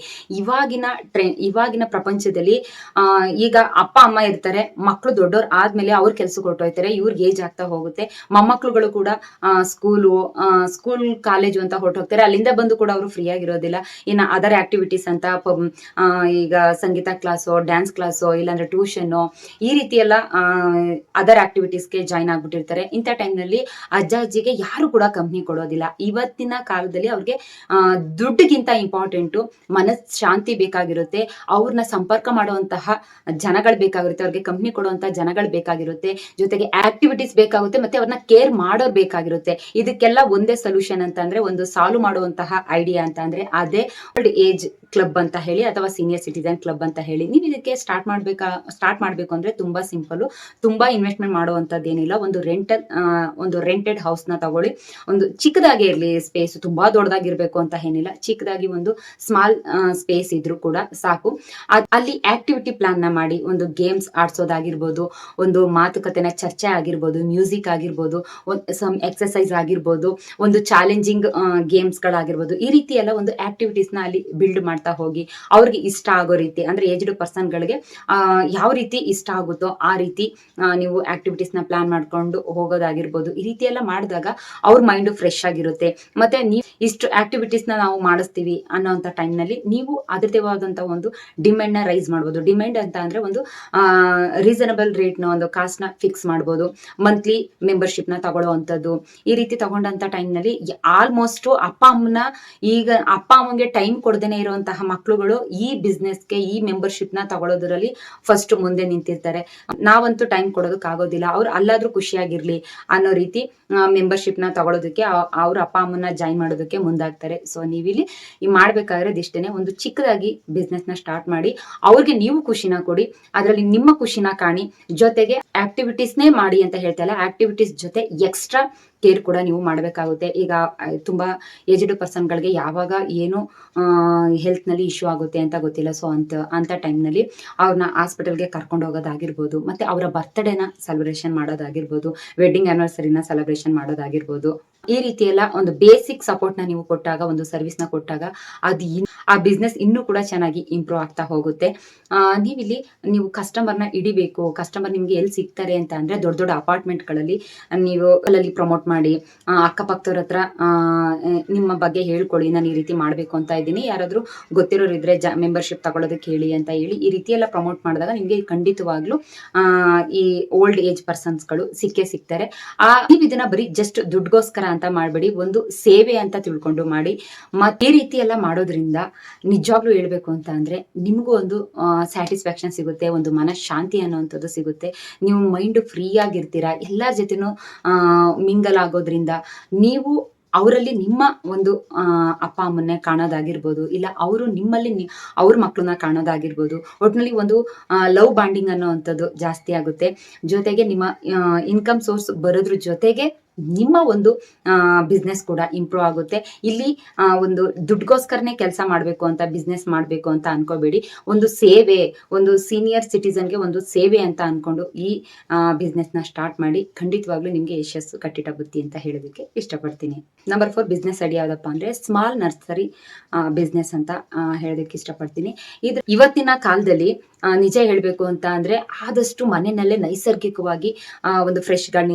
A: ಇವಾಗಿನ ಪ್ರಪಂಚದಲ್ಲಿ ಈಗ ಅಪ್ಪ ಅಮ್ಮ ಇರ್ತಾರೆ, ಮಕ್ಕಳು ದೊಡ್ಡವ್ರು ಆದ್ಮೇಲೆ ಅವ್ರ ಕೆಲ್ಸಕ್ಕೆ ಹೊರಟೋಯ್ತಾರೆ, ಇವ್ರಿಗೆ ಏಜ್ ಆಗ್ತಾ ಹೋಗುತ್ತೆ, ಮೊಮ್ಮಕ್ಳುಗಳು ಕೂಡ ಸ್ಕೂಲ್ ಕಾಲೇಜು ಅಂತ ಹೊರಟೋಗ್ತಾರೆ, ಅಲ್ಲಿಂದ ಬಂದು ಕೂಡ ಅವರು ಫ್ರೀ ಆಗಿರೋದಿಲ್ಲ. ಇನ್ನು ಅದರ್ ಆಕ್ಟಿವಿಟೀಸ್ ಅಂತ ಈಗ ಸಂಗೀತ ಕ್ಲಾಸು, ಡ್ಯಾನ್ಸ್ ಕ್ಲಾಸು, ಇಲ್ಲಾಂದ್ರೆ ಟ್ಯೂಷನ್, ಈ ರೀತಿ ಎಲ್ಲ ಅದರ್ ಆಕ್ಟಿವಿಟೀಸ್ಗೆ ಜಾಯ್ನ್ ಆಗ್ಬಿಟ್ಟಿರ್ತಾರೆ. ಇಂಥ ಟೈಮ್ನಲ್ಲಿ ಅಜ್ಜ ಅಜ್ಜಿಗೆ ಯಾರು ಕೂಡ ಕಂಪ್ನಿ ಕೊಡೋದಿಲ್ಲ. ಇವತ್ತಿನ ಕಾಲದಲ್ಲಿ ಅವ್ರಿಗೆ ದುಡ್ಡಿಗಿಂತ ಇಂಪಾರ್ಟೆಂಟು ಮನಸ್ ಶಾಂತಿ ಬೇಕಾಗಿರುತ್ತೆ, ಅವ್ರನ್ನ ಸಂಪರ್ಕ ಮಾಡುವಂತಹ ಜನಗಳು ಬೇಕಾಗಿರುತ್ತೆ, ಅವ್ರಿಗೆ ಕಂಪ್ನಿ ಕೊಡುವಂತಹ ಜನಗಳು ಬೇಕಾಗಿರುತ್ತೆ, ಜೊತೆಗೆ ಆಕ್ಟಿವಿಟೀಸ್ ಬೇಕಾಗುತ್ತೆ, ಮತ್ತೆ ಅವ್ರನ್ನ ಕೇರ್ ಮಾಡೋರು ಬೇಕಾಗಿರುತ್ತೆ. ಇದಕ್ಕೆಲ್ಲ ಒಂದೇ ಸೊಲ್ಯೂಷನ್ ಅಂತ ಅಂದ್ರೆ, ಒಂದು ಸಾಲ್ವ್ ಮಾಡುವಂತಹ ಐಡಿಯಾ ಅಂತ ಅಂದ್ರೆ ಅದೇ ಓಲ್ಡ್ ಏಜ್ ಕ್ಲಬ್ ಅಂತ ಹೇಳಿ, ಅಥವಾ ಸೀನಿಯರ್ ಸಿಟಿಸನ್ ಕ್ಲಬ್ ಅಂತ ಹೇಳಿ. ನೀವು ಇದಕ್ಕೆ ಸ್ಟಾರ್ಟ್ ಮಾಡ್ಬೇಕು ಅಂದ್ರೆ ತುಂಬಾ ಸಿಂಪಲ್, ತುಂಬಾ ಇನ್ವೆಸ್ಟ್ಮೆಂಟ್ ಮಾಡುವಂತದ್ದು ಏನಿಲ್ಲ. ಒಂದು ರೆಂಟೆಡ್ ಹೌಸ್ ನ ತಗೊಳ್ಳಿ, ಒಂದು ಚಿಕ್ಕದಾಗಿ ಇರ್ಲಿ, ಸ್ಪೇಸ್ ತುಂಬಾ ದೊಡ್ಡದಾಗಿರ್ಬೇಕು ಅಂತ ಏನಿಲ್ಲ, ಚಿಕ್ಕದಾಗಿ ಒಂದು ಸ್ಮಾಲ್ ಸ್ಪೇಸ್ ಇದ್ರೂ ಕೂಡ ಸಾಕು. ಅಲ್ಲಿ ಆಕ್ಟಿವಿಟಿ ಪ್ಲಾನ್ ನ ಮಾಡಿ, ಒಂದು ಗೇಮ್ಸ್ ಆಡ್ಸೋದಾಗಿರ್ಬೋದು, ಒಂದು ಮಾತುಕತೆನ ಚರ್ಚೆ ಆಗಿರ್ಬೋದು, ಮ್ಯೂಸಿಕ್ ಆಗಿರ್ಬೋದು, ಸಮ್ ಎಕ್ಸರ್ಸೈಸ್ ಆಗಿರ್ಬೋದು, ಒಂದು ಚಾಲೆಂಜಿಂಗ್ ಗೇಮ್ಸ್ ಗಳಾಗಿರ್ಬೋದು, ಈ ರೀತಿ ಎಲ್ಲ ಒಂದು ಆಕ್ಟಿವಿಟೀಸ್ ನ ಅಲ್ಲಿ ಬಿಲ್ಡ್ ಮಾಡ್ತಾ ಹೋಗಿ, ಅವ್ರಿಗೆ ಇಷ್ಟ ಆಗೋ ರೀತಿ, ಅಂದ್ರೆ ಏಜ್ಡ್ ಪರ್ಸನ್ ಗಳಿಗೆ ಯಾವ ರೀತಿ ಇಷ್ಟ ಆಗುತ್ತೋ ಆ ರೀತಿ ನೀವು ಆಕ್ಟಿವಿಟೀಸ್ ನ ಪ್ಲಾನ್ ಮಾಡ್ಕೊಂಡು ಹೋಗೋದಾಗಿರ್ಬೋದು. ಈ ರೀತಿ ಎಲ್ಲ ಮಾಡಿದಾಗ ಅವ್ರ ಮೈಂಡ್ ಫ್ರೆಶ್ ಆಗಿರುತ್ತೆ. ಮತ್ತೆ ನೀವು ಇಷ್ಟು ಆಕ್ಟಿವಿಟೀಸ್ ನಾವು ಮಾಡಿಸ್ತೀವಿ ಅನ್ನೋಂಥ ಟೈಮ್ ನಲ್ಲಿ ನೀವು ಅದರದೇ ಆದಂತ ಒಂದು ಡಿಮ್ಯಾಂಡ್ ನ ರೈಸ್ ಮಾಡ್ಬೋದು. ಡಿಮ್ಯಾಂಡ್ ಅಂತ ಅಂದ್ರೆ ಒಂದು ರೀಸನಬಲ್ ರೇಟ್ ನ ಒಂದು ಕಾಸ್ಟ್ ನ ಫಿಕ್ಸ್ ಮಾಡ್ಬೋದು. ಮಂತ್ಲಿ ಮೆಂಬರ್ಶಿಪ್ ನ ತಗೊಳ್ಳೋವಂಥದ್ದು, ಈ ರೀತಿ ತಗೊಂಡಂತ ಟೈಮ್ ನಲ್ಲಿ ಆಲ್ಮೋಸ್ಟ್ ಅಪ್ಪ ಅಮ್ಮಂಗೆ ಟೈಮ್ ಕೊಡದೇನೆ ಇರುವಂತಹ ಮಕ್ಕಳುಗಳು ಈ ಬಿಸ್ನೆಸ್ಗೆ, ಈ ಮೆಂಬರ್ಶಿಪ್ ನ ತಗೊಳ್ಳೋದ್ರಲ್ಲಿ ಫಸ್ಟ್ ಮುಂದೆ ನಿಂತಿರ್ತಾರೆ. ನಾವಂತೂ ಟೈಮ್ ಕೊಡೋದಕ್ಕಾಗೋದಿಲ್ಲ, ಅವ್ರು ಅಲ್ಲಾದ್ರೂ ಖುಷಿಯಾಗಿರ್ಲಿ ಅನ್ನೋ ರೀತಿ ಮೆಂಬರ್ಶಿಪ್ ನ ತಗೊಳ್ಳೋದಕ್ಕೆ, ಅವ್ರ ಅಪ್ಪ ಅಮ್ಮನ ಜಾಯಿನ್ ಮಾಡೋದಕ್ಕೆ ಮುಂದಾಗ್ತಾರೆ. ಸೊ ನೀವಿಲ್ಲಿ ಮಾಡ್ಬೇಕಾದ್ರೆ ಇಷ್ಟೇನೆ, ಒಂದು ಚಿಕ್ಕದಾಗಿ ಬಿಸ್ನೆಸ್ ನ ಸ್ಟಾರ್ಟ್ ಮಾಡಿ, ಅವ್ರಿಗೆ ನೀವು ಖುಷಿನ ಕೊಡಿ, ಅದರಲ್ಲಿ ನಿಮ್ಮ ಖುಷಿನ ಕಾಣಿ, ಜೊತೆಗೆ ಆಕ್ಟಿವಿಟೀಸ್ನೇ ಮಾಡಿ ಅಂತ ಹೇಳ್ತಾ ಇಲ್ಲ, ಆಕ್ಟಿವಿಟೀಸ್ ಜೊತೆ ಎಕ್ಸ್ಟ್ರಾ ಕೇರ್ ಕೂಡ ನೀವು ಮಾಡಬೇಕಾಗುತ್ತೆ. ಈಗ ತುಂಬಾ ಏಜ್ಡ್ ಪರ್ಸನ್ ಗಳಿಗೆ ಯಾವಾಗ ಏನು ಹೆಲ್ತ್ ನಲ್ಲಿ ಇಶ್ಯೂ ಆಗುತ್ತೆ ಅಂತ ಗೊತ್ತಿಲ್ಲ. ಸೊ ಅಂತ ಟೈಮ್ ನಲ್ಲಿ ಅವ್ರನ್ನ ಹಾಸ್ಪಿಟಲ್ಗೆ ಕರ್ಕೊಂಡು ಹೋಗೋದಾಗಿರ್ಬೋದು, ಮತ್ತೆ ಅವರ ಬರ್ತ್ಡೇನ ಸೆಲೆಬ್ರೇಷನ್ ಮಾಡೋದಾಗಿರ್ಬೋದು, ವೆಡ್ಡಿಂಗ್ ಆನಿವರ್ಸರಿನ ಸೆಲೆಬ್ರೇಷನ್ ಮಾಡೋದಾಗಿರ್ಬೋದು, ಈ ರೀತಿ ಎಲ್ಲ ಒಂದು ಬೇಸಿಕ್ ಸಪೋರ್ಟ್ ನ ನೀವು ಕೊಟ್ಟಾಗ, ಒಂದು ಸರ್ವಿಸ್ ನ ಕೊಟ್ಟಾಗ ಆ ಬಿಸ್ನೆಸ್ ಇನ್ನೂ ಕೂಡ ಚೆನ್ನಾಗಿ ಇಂಪ್ರೂವ್ ಆಗ್ತಾ ಹೋಗುತ್ತೆ. ನೀವು ಕಸ್ಟಮರ್ನ ಹಿಡಿಬೇಕು. ಕಸ್ಟಮರ್ ನಿಮ್ಗೆ ಎಲ್ಲಿ ಸಿಗ್ತಾರೆ ಅಂತ ಅಂದ್ರೆ ದೊಡ್ಡ ದೊಡ್ಡ ಅಪಾರ್ಟ್ಮೆಂಟ್ ಗಳಲ್ಲಿ ನೀವು ಅಲ್ಲಿ ಪ್ರಮೋಟ್ ಮಾಡಿ, ಅಕ್ಕಪಕ್ಕದವ್ರ ಹತ್ರ ನಿಮ್ಮ ಬಗ್ಗೆ ಹೇಳ್ಕೊಳ್ಳಿ, ನಾನು ಈ ರೀತಿ ಮಾಡ್ಬೇಕು ಅಂತ ಇದ್ದೀನಿ, ಯಾರಾದ್ರೂ ಗೊತ್ತಿರೋರು ಇದ್ರೆ ಮೆಂಬರ್ಶಿಪ್ ತಗೊಳ್ಳೋದಕ್ಕೆ ಹೇಳಿ ಅಂತ ಹೇಳಿ, ಈ ರೀತಿ ಎಲ್ಲ ಪ್ರಮೋಟ್ ಮಾಡಿದಾಗ ನಿಮ್ಗೆ ಖಂಡಿತವಾಗ್ಲೂ ಈ ಓಲ್ಡ್ ಏಜ್ ಪರ್ಸನ್ಸ್ ಗಳು ಸಿಗ್ತಾರೆ. ನೀವು ಇದನ್ನ ಬರೀ ಜಸ್ಟ್ ದುಡ್ಗೋಸ್ಕರ ಅಂತ ಮಾಡಬೇಡಿ, ಒಂದು ಸೇವೆ ಅಂತ ತಿಳ್ಕೊಂಡು ಮಾಡಿ. ಮತ್ತೆ ಈ ರೀತಿ ಎಲ್ಲ ಮಾಡೋದ್ರಿಂದ ನಿಜವಾಗ್ಲೂ ಹೇಳ್ಬೇಕು ಅಂತ ಅಂದ್ರೆ ನಿಮ್ಗೂ ಒಂದು ಸ್ಯಾಟಿಸ್ಫ್ಯಾಕ್ಷನ್ ಸಿಗುತ್ತೆ, ಒಂದು ಮನಃಶಾಂತಿ ಅನ್ನುವಂಥದ್ದು ಸಿಗುತ್ತೆ. ನೀವು ಮೈಂಡ್ ಫ್ರೀ ಆಗಿರ್ತೀರಾ. ಎಲ್ಲರ ಜೊತೆನೂ ಮಿಂಗಲ್ ಆಗೋದ್ರಿಂದ ನೀವು ಅವರಲ್ಲಿ ನಿಮ್ಮ ಒಂದು ಅಪ್ಪ ಅಮ್ಮನ್ನೇ ಕಾಣೋದಾಗಿರ್ಬೋದು, ಇಲ್ಲ ಅವರು ನಿಮ್ಮಲ್ಲಿ ಅವ್ರ ಮಕ್ಕಳನ್ನ ಕಾಣೋದಾಗಿರ್ಬೋದು. ಒಟ್ಟಿನಲ್ಲಿ ಒಂದು ಲವ್ ಬಾಂಡಿಂಗ್ ಅನ್ನೋವಂಥದ್ದು ಜಾಸ್ತಿ ಆಗುತ್ತೆ. ಜೊತೆಗೆ ನಿಮ್ಮ ಇನ್ಕಮ್ ಸೋರ್ಸ್ ಬರೋದ್ರ ಜೊತೆಗೆ ನಿಮ್ಮ ಒಂದು ಬಿಸ್ನೆಸ್ ಕೂಡ ಇಂಪ್ರೂವ್ ಆಗುತ್ತೆ. ಇಲ್ಲಿ ಒಂದು ದುಡ್ಗೋಸ್ಕರನೇ ಕೆಲಸ ಮಾಡಬೇಕು ಅಂತ, ಬಿಸ್ನೆಸ್ ಮಾಡಬೇಕು ಅಂತ ಅನ್ಕೋಬೇಡಿ. ಒಂದು ಸೇವೆ, ಒಂದು ಸೀನಿಯರ್ ಸಿಟಿಸನ್ಗೆ ಒಂದು ಸೇವೆ ಅಂತ ಅನ್ಕೊಂಡು ಈ ಬಿಸ್ನೆಸ್ ನ ಸ್ಟಾರ್ಟ್ ಮಾಡಿ. ಖಂಡಿತವಾಗ್ಲೂ ನಿಮ್ಗೆ ಯಶಸ್ಸು ಕಟ್ಟಿಟ ಬುತ್ತಿ ಅಂತ ಹೇಳೋದಕ್ಕೆ ಇಷ್ಟಪಡ್ತೀನಿ. ನಂಬರ್ 4 ಬಿಸ್ನೆಸ್ ಐಡಿಯಾ ಯಾವ್ದಪ್ಪ ಅಂದ್ರೆ ಸ್ಮಾಲ್ ನರ್ಸರಿ ಬಿಸ್ನೆಸ್ ಅಂತ ಹೇಳೋದಕ್ಕೆ ಇಷ್ಟಪಡ್ತೀನಿ. ಇದು ಇವತ್ತಿನ ಕಾಲದಲ್ಲಿ ನಿಜ ಹೇಳ್ಬೇಕು ಅಂತ ಅಂದ್ರೆ ಆದಷ್ಟು ಮನೆಯಲ್ಲೇ ನೈಸರ್ಗಿಕವಾಗಿ ಒಂದು ಫ್ರೆಶ್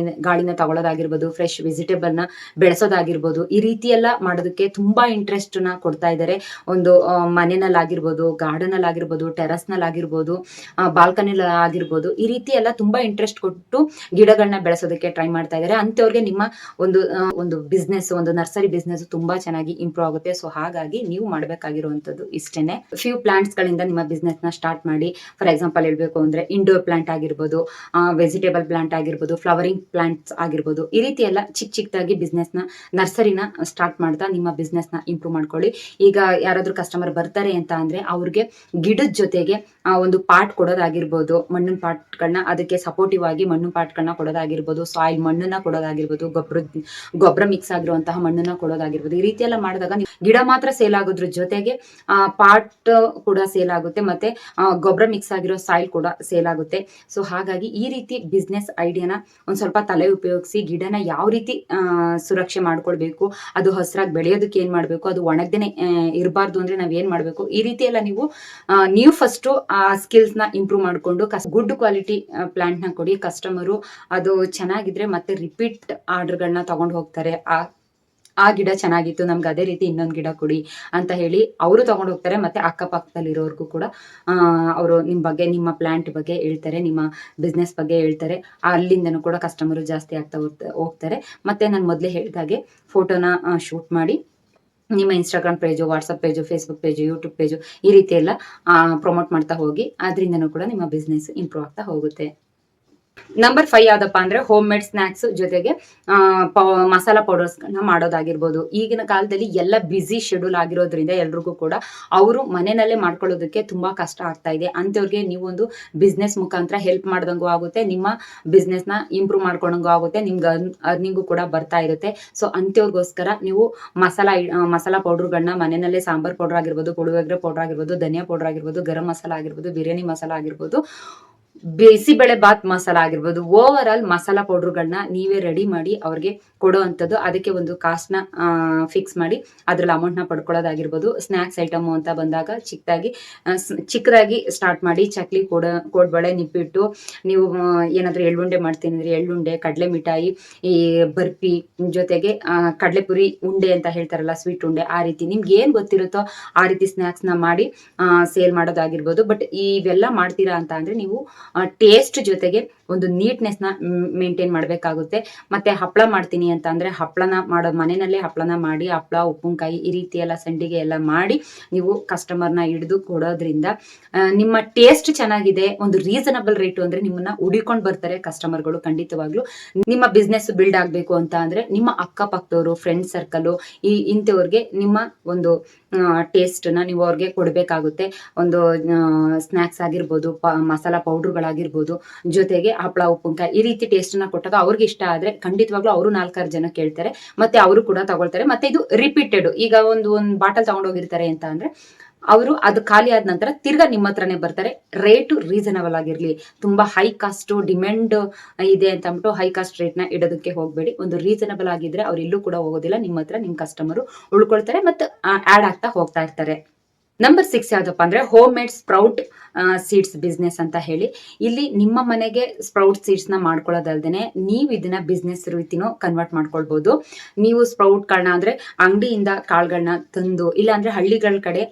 A: ಗಾಳಿನ ತಗೊಳ್ಳೋದಾಗಿರ್ಬೋದು, ಫ್ರೆಶ್ ವೆಜಿಟೇಬಲ್ ನ ಬೆಳೆಸೋದಾಗಿರ್ಬೋದು, ಈ ರೀತಿ ಎಲ್ಲ ಮಾಡೋದಕ್ಕೆ ತುಂಬಾ ಇಂಟ್ರೆಸ್ಟ್ ನ ಕೊಡ್ತಾ ಇದ್ದಾರೆ. ಒಂದು ಮನೆಯಲ್ಲಿ ಆಗಿರ್ಬೋದು, ಗಾರ್ಡನ್ ಅಲ್ಲಿ ಆಗಿರ್ಬೋದು, ಟೆರಸ್ ನಲ್ಲಿ ಆಗಿರ್ಬೋದು, ಬಾಲ್ಕನಿಲ್ ಆಗಿರ್ಬೋದು, ಈ ರೀತಿ ಎಲ್ಲ ತುಂಬಾ ಇಂಟ್ರೆಸ್ಟ್ ಕೊಟ್ಟು ಗಿಡಗಳನ್ನ ಬೆಳೆಸೋದಕ್ಕೆ ಟ್ರೈ ಮಾಡ್ತಾ ಇದ್ದಾರೆ. ಅಂತವ್ರಿಗೆ ನಿಮ್ಮ ಒಂದು ಬಿಸ್ನೆಸ್, ಒಂದು ನರ್ಸರಿ ಬಿಸ್ನೆಸ್ ತುಂಬಾ ಚೆನ್ನಾಗಿ ಇಂಪ್ರೂವ್ ಆಗುತ್ತೆ. ಸೊ ಹಾಗಾಗಿ ನೀವು ಮಾಡ್ಬೇಕಾಗಿರುವಂತದ್ದು ಇಷ್ಟೇನೆ. ಫ್ಯೂ ಪ್ಲಾಂಟ್ಸ್ ಗಳಿಂದ ನಿಮ್ಮ ಬಿಸ್ನೆಸ್ ನ ಸ್ಟಾರ್ಟ್ ಮಾಡಿ. ಫಾರ್ ಎಕ್ಸಾಂಪಲ್ ಹೇಳ್ಬೇಕು ಅಂದ್ರೆ ಇಂಡೋರ್ ಪ್ಲಾಂಟ್ ಆಗಿರ್ಬೋದು, ವೆಜಿಟೇಬಲ್ ಪ್ಲಾಂಟ್ ಆಗಿರ್ಬೋದು, ಫ್ಲವರಿಂಗ್ ಪ್ಲಾಂಟ್ಸ್ ಆಗಿರ್ಬೋದು, ಈ ರೀತಿ ಎಲ್ಲ ಚಿಕ್ಕದಾಗಿ ಬಿಸ್ನೆಸ್ ನ ನರ್ಸರಿನ ಸ್ಟಾರ್ಟ್ ಮಾಡ್ತಾ ನಿಮ್ಮ ಬಿಸ್ನೆಸ್ ನ ಇಂಪ್ರೂವ್ ಮಾಡ್ಕೊಳ್ಳಿ. ಈಗ ಯಾರಾದ್ರೂ ಕಸ್ಟಮರ್ ಬರ್ತಾರೆ ಅಂತ ಅಂದ್ರೆ ಅವ್ರಿಗೆ ಗಿಡದ ಜೊತೆಗೆ ಒಂದು ಪಾರ್ಟ್ ಕೊಡೋದಾಗಿರ್ಬೋದು, ಮಣ್ಣಿನ ಪಾರ್ಟ್ಗಳನ್ನ, ಅದಕ್ಕೆ ಸಪೋರ್ಟಿವ್ ಆಗಿ ಮಣ್ಣಿನ ಪಾರ್ಟ್ಗಳನ್ನ ಕೊಡೋದಾಗಿರ್ಬೋದು, ಸಾಯಿಲ್ ಮಣ್ಣನ್ನ ಕೊಡೋದಾಗಿರ್ಬೋದು, ಗೊಬ್ಬರ ಮಿಕ್ಸ್ ಆಗಿರುವಂತಹ ಮಣ್ಣನ್ನ ಕೊಡೋದಾಗಿರ್ಬೋದು, ಈ ರೀತಿ ಎಲ್ಲ ಮಾಡಿದಾಗ ಗಿಡ ಮಾತ್ರ ಸೇಲ್ ಆಗೋದ್ರ ಜೊತೆಗೆ ಪಾರ್ಟ್ ಕೂಡ ಸೇಲ್ ಆಗುತ್ತೆ, ಮತ್ತೆ ಗೊಬ್ಬರ ಮಿಕ್ಸ್ ಆಗಿರೋ ಸಾಯಿಲ್ ಕೂಡ ಸೇಲ್ ಆಗುತ್ತೆ. ಸೊ ಹಾಗಾಗಿ ಈ ರೀತಿ ಬಿಸ್ನೆಸ್ ಐಡಿಯಾನ ಒಂದ್ ಸ್ವಲ್ಪ ತಲೆ ಉಪಯೋಗಿಸಿ ಗಿಡನ ಯಾವ ರೀತಿ ಸುರಕ್ಷೆ ಮಾಡ್ಕೊಳ್ಬೇಕು, ಅದು ಹಸ್ರಾಗಿ ಬೆಳೆಯೋದಕ್ಕೆ ಏನ್ ಮಾಡ್ಬೇಕು, ಅದು ಒಣಗ್ದೇನೆ ಇರಬಾರ್ದು ಅಂದ್ರೆ ನಾವ್ ಏನ್ ಮಾಡ್ಬೇಕು, ಈ ರೀತಿ ಎಲ್ಲ ನೀವು ಫಸ್ಟ್ ಆ ಸ್ಕಿಲ್ಸ್ ನ ಇಂಪ್ರೂವ್ ಮಾಡ್ಕೊಂಡು ಗುಡ್ ಕ್ವಾಲಿಟಿ ಪ್ಲಾಂಟ್ ನ ಕೊಡಿ. ಕಸ್ಟಮರು ಅದು ಚೆನ್ನಾಗಿದ್ರೆ ಮತ್ತೆ ರಿಪೀಟ್ ಆರ್ಡರ್ಗಳನ್ನ ತಗೊಂಡು ಹೋಗ್ತಾರೆ. ಆ ಗಿಡ ಚೆನ್ನಾಗಿತ್ತು, ನಮ್ಗೆ ಅದೇ ರೀತಿ ಇನ್ನೊಂದು ಗಿಡ ಕೊಡಿ ಅಂತ ಹೇಳಿ ಅವರು ತಗೊಂಡು ಹೋಗ್ತಾರೆ. ಮತ್ತೆ ಅಕ್ಕಪಕ್ಕದಲ್ಲಿ ಇರೋರ್ಗೂ ಕೂಡ ಅವರು ನಿಮ್ಮ ಬಗ್ಗೆ, ನಿಮ್ಮ ಪ್ಲಾಂಟ್ ಬಗ್ಗೆ ಹೇಳ್ತಾರೆ, ನಿಮ್ಮ ಬಿಸ್ನೆಸ್ ಬಗ್ಗೆ ಹೇಳ್ತಾರೆ. ಅಲ್ಲಿಂದನೂ ಕೂಡ ಕಸ್ಟಮರು ಜಾಸ್ತಿ ಆಗ್ತಾ ಹೋಗ್ತಾರೆ. ಮತ್ತೆ ನಾನು ಮೊದಲೇ ಹೇಳಿದಾಗೆ ಫೋಟೋನ ಶೂಟ್ ಮಾಡಿ ನಿಮ್ಮ Instagram page, WhatsApp page, Facebook page, YouTube page, ಈ ರೀತಿ ಎಲ್ಲ ಪ್ರಮೋಟ್ ಮಾಡ್ತಾ ಹೋಗಿ. ಅದರಿಂದನೂ ಕೂಡ ನಿಮ್ಮ ಬಿಸ್ನೆಸ್ ಇಂಪ್ರೂವ್ ಆಗ್ತಾ ಹೋಗುತ್ತೆ. ನಂಬರ್ 5 ಯಾವ್ದಪ್ಪ ಅಂದ್ರೆ ಹೋಮ್ ಮೇಡ್ ಸ್ನಾಕ್ಸ್ ಜೊತೆಗೆ ಮಸಾಲಾ ಪೌಡರ್ಸ್ ಮಾಡೋದಾಗಿರ್ಬೋದು. ಈಗಿನ ಕಾಲದಲ್ಲಿ ಎಲ್ಲ ಬಿಸಿ ಶೆಡ್ಯೂಲ್ ಆಗಿರೋದ್ರಿಂದ ಎಲ್ರಿಗೂ ಕೂಡ ಅವರು ಮನೆಯಲ್ಲೇ ಮಾಡ್ಕೊಳ್ಳೋದಕ್ಕೆ ತುಂಬಾ ಕಷ್ಟ ಆಗ್ತಾ ಇದೆ. ಅಂತವ್ರಿಗೆ ನೀವು ಒಂದು ಬಿಸ್ನೆಸ್ ಮುಖಾಂತರ ಹೆಲ್ಪ್ ಮಾಡ್ದಂಗೂ ಆಗುತ್ತೆ, ನಿಮ್ಮ ಬಿಸ್ನೆಸ್ ನ ಇಂಪ್ರೂವ್ ಆಗುತ್ತೆ, ನಿಮ್ಗೆ ಅರ್ನಿಂಗು ಕೂಡ ಬರ್ತಾ ಇರುತ್ತೆ. ಸೊ ಅಂತವ್ರಿಗೋಸ್ಕರ ನೀವು ಮಸಾಲಾ ಪೌಡರ್ಗಳನ್ನ ಮನೆಯಲ್ಲೇ, ಸಾಂಬಾರ್ ಪೌಡರ್ ಆಗಿರ್ಬೋದು, ಪುಳಿಯೋಗರೆ ಪೌಡರ್ ಆಗಿರ್ಬೋದು, ಧನಿಯಾ ಪೌಡರ್ ಆಗಿರ್ಬೋದು, ಗರಂ ಮಸಾಲ ಆಗಿರ್ಬೋದು, ಬಿರಿಯಾನಿ ಮಸಾಲ ಆಗಿರ್ಬೋದು, ಬಿಸಿಬೇಳೆ ಬಾತ್ ಮಸಾಲ ಆಗಿರ್ಬೋದು, ಓವರ್ ಆಲ್ ಮಸಾಲಾ ಪೌಡರ್ಗಳನ್ನ ನೀವೇ ರೆಡಿ ಮಾಡಿ ಅವ್ರಿಗೆ ಕೊಡೋ ಅಂಥದ್ದು. ಅದಕ್ಕೆ ಒಂದು ಕಾಸ್ಟ್ ನ ಫಿಕ್ಸ್ ಮಾಡಿ ಅದ್ರಲ್ಲಿ ಅಮೌಂಟ್ ನ ಪಡ್ಕೊಳ್ಳೋದಾಗಿರ್ಬೋದು. ಸ್ನಾಕ್ಸ್ ಐಟಮ್ ಅಂತ ಬಂದಾಗ ಚಿಕ್ಕದಾಗಿ ಸ್ಟಾರ್ಟ್ ಮಾಡಿ. ಚಕ್ಲಿ, ಕೋಡ್ಬಳೆ, ನಿಪ್ಪಿಟ್ಟು, ನೀವು ಏನಾದ್ರೂ ಎಳ್ಳುಂಡೆ ಮಾಡ್ತೀನಿ ಅಂದ್ರೆ ಎಳ್ಳುಂಡೆ, ಕಡಲೆ ಮಿಠಾಯಿ, ಈ ಬರ್ಫಿ, ಜೊತೆಗೆ ಕಡಲೆಪುರಿ ಉಂಡೆ ಅಂತ ಹೇಳ್ತಾರಲ್ಲ, ಸ್ವೀಟ್ ಉಂಡೆ, ಆ ರೀತಿ ನಿಮ್ಗೆ ಏನ್ ಗೊತ್ತಿರುತ್ತೋ ಆ ರೀತಿ ಸ್ನಾಕ್ಸ್ ನ ಮಾಡಿ ಸೇಲ್ ಮಾಡೋದಾಗಿರ್ಬೋದು. ಬಟ್ ಇವೆಲ್ಲ ಮಾಡ್ತೀರಾ ಅಂತ ಅಂದ್ರೆ ನೀವು ಟೇಸ್ಟ್ ಜೊತೆಗೆ ಒಂದು ನೀಟ್ನೆಸ್ ನ ಮೇಂಟೈನ್ ಮಾಡ್ಬೇಕಾಗುತ್ತೆ. ಮತ್ತೆ ಹಪ್ಪಳ ಮಾಡ್ತೀನಿ ಅಂತ ಅಂದ್ರೆ ಮನೆಯಲ್ಲೇ ಹಪ್ಪಳನ ಮಾಡಿ, ಹಪ್ಪಳ, ಉಪ್ಪಿನಕಾಯಿ, ಈ ರೀತಿ ಎಲ್ಲ ಸಂಡಿಗೆ ಎಲ್ಲ ಮಾಡಿ ನೀವು ಕಸ್ಟಮರ್ನ ಹಿಡಿದು ಕೊಡೋದ್ರಿಂದ ನಿಮ್ಮ ಟೇಸ್ಟ್ ಚೆನ್ನಾಗಿದೆ, ಒಂದು ರೀಸನಬಲ್ ರೇಟು ಅಂದ್ರೆ ನಿಮ್ಮನ್ನ ಹುಡಿಕೊಂಡು ಬರ್ತಾರೆ ಕಸ್ಟಮರ್ಗಳು. ಖಂಡಿತವಾಗ್ಲು ನಿಮ್ಮ ಬಿಸ್ನೆಸ್ ಬಿಲ್ಡ್ ಆಗ್ಬೇಕು ಅಂತ ಅಂದ್ರೆ ನಿಮ್ಮ ಅಕ್ಕಪಕ್ಕದವರು, ಫ್ರೆಂಡ್ ಸರ್ಕಲ್, ಇಂಥವ್ರಿಗೆ ನಿಮ್ಮ ಒಂದು ಟೇಸ್ಟ್ ನ ನೀವು ಅವ್ರಿಗೆ ಕೊಡ್ಬೇಕಾಗುತ್ತೆ. ಒಂದು ಸ್ನಾಕ್ಸ್ ಆಗಿರ್ಬೋದು, ಮಸಾಲಾ ಪೌಡರ್ಗಳಾಗಿರ್ಬೋದು, ಜೊತೆಗೆ ಹಪ್ಪಳ, ಉಪ್ಪಿನಕಾಯಿ, ಈ ರೀತಿ ಟೇಸ್ಟ್ ನ ಕೊಟ್ಟಾಗ ಅವ್ರಿಗೆ ಇಷ್ಟ ಆದ್ರೆ ಖಂಡಿತವಾಗ್ಲೂ ಅವರು 4-6 ಜನ ಕೇಳ್ತಾರೆ, ಮತ್ತೆ ಅವರು ಕೂಡ ತಗೊಳ್ತಾರೆ. ಮತ್ತೆ ಇದು ರಿಪೀಟೆಡ್. ಈಗ ಒಂದು ಬಾಟಲ್ ತಗೊಂಡೋಗಿರ್ತಾರೆ ಅಂತ ಅಂದ್ರೆ ಅವರು ಅದು ಖಾಲಿ ಆದ ನಂತರ ತಿರ್ಗಾ ನಿಮ್ಮ ಹತ್ರನೇ ಬರ್ತಾರೆ. ರೇಟು ರೀಸನಬಲ್ ಆಗಿರ್ಲಿ. ತುಂಬಾ ಹೈ ಕಾಸ್ಟ್ ಡಿಮ್ಯಾಂಡ್ ಇದೆ ಅಂತ ಅಂದ್ಬಿಟ್ಟು ಹೈ ಕಾಸ್ಟ್ ರೇಟ್ ನ ಇಡೋದಕ್ಕೆ ಹೋಗ್ಬೇಡಿ. ಒಂದು ರೀಸನಬಲ್ ಆಗಿದ್ರೆ ಅವ್ರು ಎಲ್ಲೂ ಕೂಡ ಹೋಗೋದಿಲ್ಲ, ನಿಮ್ಮ ಹತ್ರ ನಿಮ್ ಕಸ್ಟಮರ್ ಉಳ್ಕೊಳ್ತಾರೆ ಮತ್ತೆ ಆಡ್ ಆಗ್ತಾ ಹೋಗ್ತಾ ಇರ್ತಾರೆ. ನಂಬರ್ 6 ಯಾವ್ದಪ್ಪ ಅಂದ್ರೆ home made sprout seeds business ಅಂತ ಹೇಳಿ. ಇಲ್ಲಿ ನಿಮ್ಮ ಮನೆಗೆ ಸ್ಪ್ರೌಟ್ ಸೀಡ್ಸ್ ನ ಮಾಡ್ಕೊಳ್ಳೋದಲ್ದೇನೆ ನೀವು ಇದನ್ನ ಬಿಸ್ನೆಸ್ ರೀತಿನೂ ಕನ್ವರ್ಟ್ ಮಾಡ್ಕೊಳ್ಬಹುದು. ನೀವು ಸ್ಪ್ರೌಟ್ ಗಳನ್ನ ಅಂದ್ರೆ ಅಂಗಡಿಯಿಂದ ಕಾಳುಗಳನ್ನ ತಂದು, ಇಲ್ಲ ಅಂದ್ರೆ ಹಳ್ಳಿಗಳ ಕಡೆ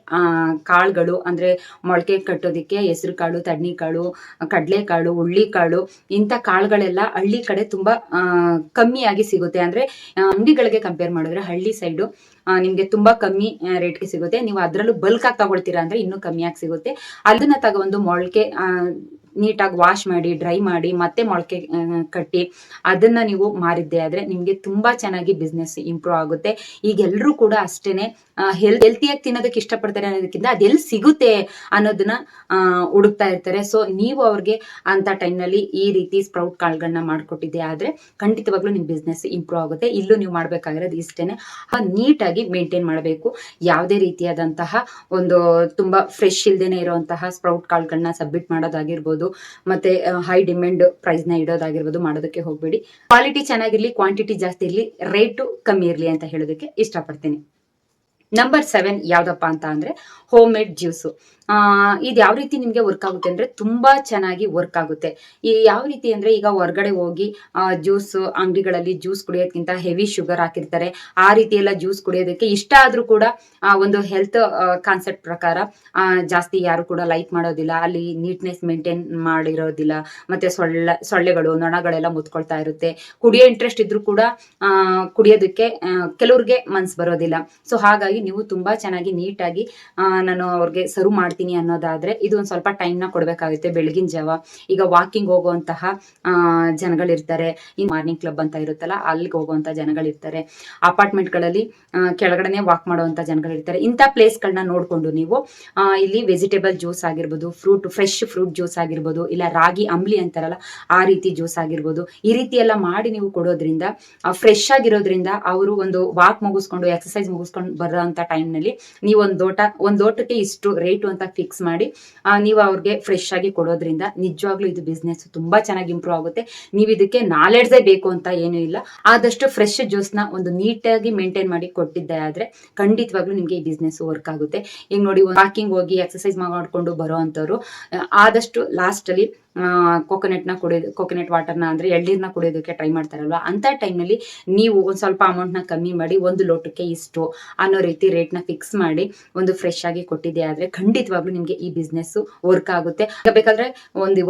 A: ಕಾಳುಗಳು ಅಂದ್ರೆ ಮೊಳಕೆ ಕಟ್ಟೋದಿಕ್ಕೆ ಹೆಸರು ಕಾಳು, ತಡ್ನಿ ಕಾಳು, ಕಡಲೆಕಾಳು, ಹುಳ್ಳಿಕಾಳು, ಇಂಥ ಕಾಳುಗಳೆಲ್ಲ ಹಳ್ಳಿ ಕಡೆ ತುಂಬಾ ಕಮ್ಮಿಯಾಗಿ ಸಿಗುತ್ತೆ. ಅಂದ್ರೆ ಅಂಗಡಿಗಳಿಗೆ ಕಂಪೇರ್ ಮಾಡಿದ್ರೆ ಹಳ್ಳಿ ಸೈಡು ನಿಮ್ಗೆ ತುಂಬಾ ಕಮ್ಮಿ ರೇಟ್ಗೆ ಸಿಗುತ್ತೆ. ನೀವು ಅದ್ರಲ್ಲೂ ಬಲ್ಕ್ ಆಗಿ ತಗೊಳ್ತೀರಾ ಅಂದ್ರೆ ಇನ್ನೂ ಕಮ್ಮಿಯಾಗಿ ಸಿಗುತ್ತೆ. ಅದನ್ನ ತಗೊಂಡು ಮೊಳಕೆ ನೀಟಾಗಿ ವಾಶ್ ಮಾಡಿ, ಡ್ರೈ ಮಾಡಿ, ಮತ್ತೆ ಮೊಳಕೆ ಕಟ್ಟಿ ಅದನ್ನ ನೀವು ಮಾರಿದ್ದೆ ಆದ್ರೆ ನಿಮ್ಗೆ ತುಂಬಾ ಚೆನ್ನಾಗಿ ಬಿಸ್ನೆಸ್ ಇಂಪ್ರೂವ್ ಆಗುತ್ತೆ. ಈಗ ಎಲ್ರು ಕೂಡ ಅಷ್ಟೇನೆ ಹೆಲ್ತಿಯಾಗಿ ತಿನ್ನೋದಕ್ಕೆ ಇಷ್ಟಪಡ್ತಾರೆ ಅನ್ನೋದಕ್ಕಿಂತ ಅದೆಲ್ಲಿ ಸಿಗುತ್ತೆ ಅನ್ನೋದನ್ನ ಹುಡುಕ್ತಾ ಇರ್ತಾರೆ. ಸೊ ನೀವು ಅವ್ರಿಗೆ ಅಂತ ಟೈಮ್ನಲ್ಲಿ ಈ ರೀತಿ ಸ್ಪ್ರೌಟ್ ಕಾಳುಗಳನ್ನ ಮಾಡ್ಕೊಟ್ಟಿದ್ದೆ ಆದ್ರೆ ಖಂಡಿತವಾಗ್ಲೂ ನಿಮ್ ಬಿಸ್ನೆಸ್ ಇಂಪ್ರೂವ್ ಆಗುತ್ತೆ. ಇಲ್ಲೂ ನೀವು ಮಾಡ್ಬೇಕಾಗಿರೋದು ಇಷ್ಟೇನೆ, ನೀಟಾಗಿ ಮೇಂಟೈನ್ ಮಾಡಬೇಕು. ಯಾವುದೇ ರೀತಿಯಾದಂತಹ ಒಂದು ತುಂಬಾ ಫ್ರೆಶ್ ಇಲ್ದೇನೆ ಇರುವಂತಹ ಸ್ಪ್ರೌಟ್ ಕಾಳುಗಳನ್ನ ಸಬ್ಮಿಟ್ ಮಾಡೋದಾಗಿರ್ಬೋದು, ಮತ್ತೆ ಹೈ ಡಿಮ್ಯಾಂಡ್ ಪ್ರೈಸ್ ನ ಇಡೋದಾಗಿರ್ಬೋದು ಮಾಡೋದಕ್ಕೆ ಹೋಗ್ಬೇಡಿ. ಕ್ವಾಲಿಟಿ ಚೆನ್ನಾಗಿರ್ಲಿ, ಕ್ವಾಂಟಿಟಿ ಜಾಸ್ತಿ ಇರ್ಲಿ, ರೇಟು ಕಮ್ಮಿ ಇರ್ಲಿ ಅಂತ ಹೇಳೋದಕ್ಕೆ ಇಷ್ಟಪಡ್ತೀನಿ. ನಂಬರ್ 7 ಯಾವ್ದಪ್ಪ ಅಂತ ಅಂದ್ರೆ ಹೋಮ್ ಮೇಡ್ ಜ್ಯೂಸು. ಇದು ಯಾವ ರೀತಿ ನಿಮ್ಗೆ ವರ್ಕ್ ಆಗುತ್ತೆ ಅಂದ್ರೆ ತುಂಬಾ ಚೆನ್ನಾಗಿ ವರ್ಕ್ ಆಗುತ್ತೆ. ಈ ಯಾವ ರೀತಿ ಅಂದ್ರೆ ಈಗ ಹೊರಗಡೆ ಹೋಗಿ ಜ್ಯೂಸ್ ಅಂಗಡಿಗಳಲ್ಲಿ ಜ್ಯೂಸ್ ಕುಡಿಯೋದಕ್ಕಿಂತ ಹೆವಿ ಶುಗರ್ ಹಾಕಿರ್ತಾರೆ. ಆ ರೀತಿ ಎಲ್ಲ ಜ್ಯೂಸ್ ಕುಡಿಯೋದಕ್ಕೆ ಇಷ್ಟ ಆದ್ರೂ ಕೂಡ ಒಂದು ಹೆಲ್ತ್ ಕಾನ್ಸೆಪ್ಟ್ ಪ್ರಕಾರ ಜಾಸ್ತಿ ಯಾರು ಕೂಡ ಲೈಕ್ ಮಾಡೋದಿಲ್ಲ. ಅಲ್ಲಿ ನೀಟ್ನೆಸ್ ಮೇಂಟೈನ್ ಮಾಡಿರೋದಿಲ್ಲ. ಮತ್ತೆ ಸೊಳ್ಳೆಗಳು ನೊಣಗಳೆಲ್ಲ ಮುತ್ಕೊಳ್ತಾ ಇರುತ್ತೆ. ಕುಡಿಯೋ ಇಂಟ್ರೆಸ್ಟ್ ಇದ್ರೂ ಕೂಡ ಕುಡಿಯೋದಕ್ಕೆ ಕೆಲವ್ರಿಗೆ ಮನ್ಸ್ ಬರೋದಿಲ್ಲ. ಸೊ ಹಾಗಾಗಿ ನೀವು ತುಂಬಾ ಚೆನ್ನಾಗಿ ನೀಟಾಗಿ ನಾನು ಅವ್ರಿಗೆ ಸರ್ವ್ ಮಾಡ್ತೀನಿ ಅನ್ನೋದಾದ್ರೆ ಇದು ಒಂದ್ ಸ್ವಲ್ಪ ಟೈಮ್ ನ ಕೊಡ್ಬೇಕಾಗುತ್ತೆ. ಬೆಳಗಿನ ಜಾವ ಈಗ ವಾಕಿಂಗ್ ಹೋಗುವಂತಹ ಜನಗಳಿರ್ತಾರೆ. ಈ ಮಾರ್ನಿಂಗ್ ಕ್ಲಬ್ ಅಂತ ಇರುತ್ತಲ್ಲ, ಅಲ್ಲಿಗೆ ಹೋಗುವಂತ ಜನಗಳಿರ್ತಾರೆ. ಅಪಾರ್ಟ್ಮೆಂಟ್ ಗಳಲ್ಲಿ ಕೆಳಗಡೆನೆ ವಾಕ್ ಮಾಡುವಂತ ಜನಗಳಿರ್ತಾರೆ. ಇಂಥ ಪ್ಲೇಸ್ ಗಳನ್ನ ನೋಡ್ಕೊಂಡು ನೀವು ಇಲ್ಲಿ ವೆಜಿಟೇಬಲ್ ಜ್ಯೂಸ್ ಆಗಿರ್ಬೋದು, ಫ್ರೆಶ್ ಫ್ರೂಟ್ ಜ್ಯೂಸ್ ಆಗಿರ್ಬೋದು, ಇಲ್ಲ ರಾಗಿ ಅಂಬ್ಲಿ ಅಂತಾರಲ್ಲ ಆ ರೀತಿ ಜ್ಯೂಸ್ ಆಗಿರ್ಬೋದು, ಈ ರೀತಿ ಎಲ್ಲ ಮಾಡಿ ನೀವು ಕೊಡೋದ್ರಿಂದ ಫ್ರೆಶ್ ಆಗಿರೋದ್ರಿಂದ ಅವರು ಒಂದು ವಾಕ್ ಮುಗಿಸ್ಕೊಂಡು ಎಕ್ಸರ್ಸೈಸ್ ಮುಗಿಸ್ಕೊಂಡು ಬರೋ ಅಂತ ಟೈಮ್ ನಲ್ಲಿ ನೀವು ಒಂದ್ ಲೋಟಕ್ಕೆ ಇಷ್ಟು ರೇಟು ಅಂತ ಫಿಕ್ಸ್ ಮಾಡಿ ನೀವು ಅವ್ರಿಗೆ ಫ್ರೆಶ್ ಆಗಿ ಕೊಡೋದ್ರಿಂದ ನಿಜವಾಗ್ಲೂ ಇದು ಬಿಸ್ನೆಸ್ ತುಂಬಾ ಚೆನ್ನಾಗಿ ಇಂಪ್ರೂವ್ ಆಗುತ್ತೆ. ನೀವು ಇದಕ್ಕೆ ನಾಲೆಡ್ಜೇ ಬೇಕು ಅಂತ ಏನೂ ಇಲ್ಲ. ಆದಷ್ಟು ಫ್ರೆಶ್ ಜ್ಯೂಸ್ ನ ಒಂದು ನೀಟಾಗಿ ಮೇಂಟೈನ್ ಮಾಡಿ ಕೊಟ್ಟಿದ್ದೆ ಆದ್ರೆ ಖಂಡಿತವಾಗ್ಲೂ ನಿಮ್ಗೆ ಈ ಬಿಸ್ನೆಸ್ ವರ್ಕ್ ಆಗುತ್ತೆ. ಈಗ ನೋಡಿ, ವಾಕಿಂಗ್ ಹೋಗಿ ಎಕ್ಸರ್ಸೈಸ್ ಮಾಡ್ಕೊಂಡು ಬರೋ ಅಂತವ್ರು ಆದಷ್ಟು ಲಾಸ್ಟ್ ಅಲ್ಲಿ ಕೋಕೋನಟ್ ವಾಟರ್ನ ಅಂದ್ರೆ ಎಳ್ನೀರ್ನ ಕುಡಿಯೋದಕ್ಕೆ ಟ್ರೈ ಮಾಡ್ತಾರಲ್ವಾ, ಅಂತ ಟೈಮ್ನಲ್ಲಿ ನೀವು ಒಂದ್ ಸ್ವಲ್ಪ ಅಮೌಂಟ್ ನ ಕಮ್ಮಿ ಮಾಡಿ ಒಂದು ಲೋಟಕ್ಕೆ ಇಷ್ಟು ಅನ್ನೋ ರೀತಿ ರೇಟ್ ನ ಫಿಕ್ಸ್ ಮಾಡಿ ಒಂದು ಫ್ರೆಶ್ ಆಗಿ ಕೊಟ್ಟಿದ್ದೆ ಆದ್ರೆ ಖಂಡಿತವಾಗ್ಲೂ ನಿಮ್ಗೆ ಈ ಬಿಸ್ನೆಸ್ ವರ್ಕ್ ಆಗುತ್ತೆ. ಬೇಕಾದ್ರೆ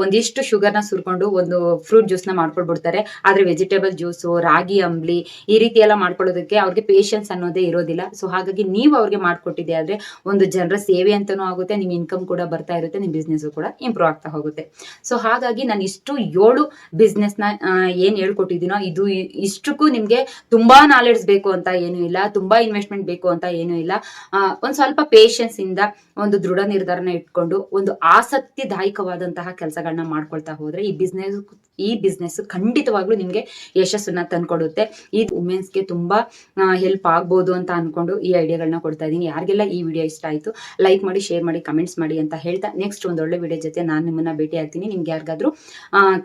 A: ಒಂದಿಷ್ಟು ಶುಗರ್ ನ ಸುರ್ಕೊಂಡು ಒಂದು ಫ್ರೂಟ್ ಜ್ಯೂಸ್ ನ ಮಾಡ್ಕೊಳ್ಬಿಡ್ತಾರೆ. ಆದ್ರೆ ವೆಜಿಟೇಬಲ್ ಜ್ಯೂಸು, ರಾಗಿ ಅಂಬ್ಲಿ ಈ ರೀತಿ ಎಲ್ಲ ಮಾಡ್ಕೊಳ್ಳೋದಕ್ಕೆ ಅವ್ರಿಗೆ ಪೇಷನ್ಸ್ ಅನ್ನೋದೇ ಇರೋದಿಲ್ಲ. ಸೊ ಹಾಗಾಗಿ ನೀವು ಅವ್ರಿಗೆ ಮಾಡ್ಕೊಟ್ಟಿದ್ದೆ ಆದ್ರೆ ಒಂದು ಜನರ ಸೇವೆ ಅಂತಾನೂ ಆಗುತ್ತೆ, ನಿಮ್ ಇನ್ಕಮ್ ಕೂಡ ಬರ್ತಾ ಇರುತ್ತೆ, ನಿಮ್ ಬಿಸ್ನೆಸ್ ಕೂಡ ಇಂಪ್ರೂವ್ ಆಗ್ತಾ ಹೋಗುತ್ತೆ. ಸೊ ಹಾಗಾಗಿ ನಾನು ಇಷ್ಟು 7 ಬಿಸ್ನೆಸ್ ನ ಏನ್ ಹೇಳ್ಕೊಟ್ಟಿದ್ದೀನೋ ಇದು ಇಷ್ಟಕ್ಕೂ ನಿಮ್ಗೆ ತುಂಬಾ ನಾಲೆಡ್ಜ್ ಬೇಕು ಅಂತ ಏನೂ ಇಲ್ಲ, ತುಂಬಾ ಇನ್ವೆಸ್ಟ್ಮೆಂಟ್ ಬೇಕು ಅಂತ ಏನೂ ಇಲ್ಲ. ಒಂದ್ ಸ್ವಲ್ಪ ಪೇಷನ್ಸ್ ಇಂದ ಒಂದು ದೃಢ ನಿರ್ಧಾರನ ಇಟ್ಕೊಂಡು ಒಂದು ಆಸಕ್ತಿದಾಯಕವಾದಂತಹ ಕೆಲಸಗಳನ್ನ ಮಾಡ್ಕೊಳ್ತಾ ಹೋದ್ರೆ ಈ ಬಿಸ್ನೆಸ್ ಖಂಡಿತವಾಗ್ಲೂ ನಿಮ್ಗೆ ಯಶಸ್ಸನ್ನ ತಂದ್ಕೊಡುತ್ತೆ. ಈ ವುಮೆನ್ಸ್ಗೆ ತುಂಬಾ ಹೆಲ್ಪ್ ಆಗ್ಬೋದು ಅಂತ ಅನ್ಕೊಂಡು ಈ ಐಡಿಯಾಗಳನ್ನ ಕೊಡ್ತಾ ಇದೀನಿ. ಯಾರಿಗೆಲ್ಲ ಈ ವಿಡಿಯೋ ಇಷ್ಟ ಆಯ್ತು ಲೈಕ್ ಮಾಡಿ, ಶೇರ್ ಮಾಡಿ, ಕಮೆಂಟ್ಸ್ ಮಾಡಿ ಅಂತ ಹೇಳ್ತಾ ನೆಕ್ಸ್ಟ್ ಒಂದು ಒಳ್ಳೆ ವಿಡಿಯೋ ಜೊತೆ ನಾನು ನಿಮ್ಮನ್ನ ಭೇಟಿ ಆಗ್ತೀನಿ. ನಿಮ್ಗೆ ಯಾರಿಗಾದ್ರೂ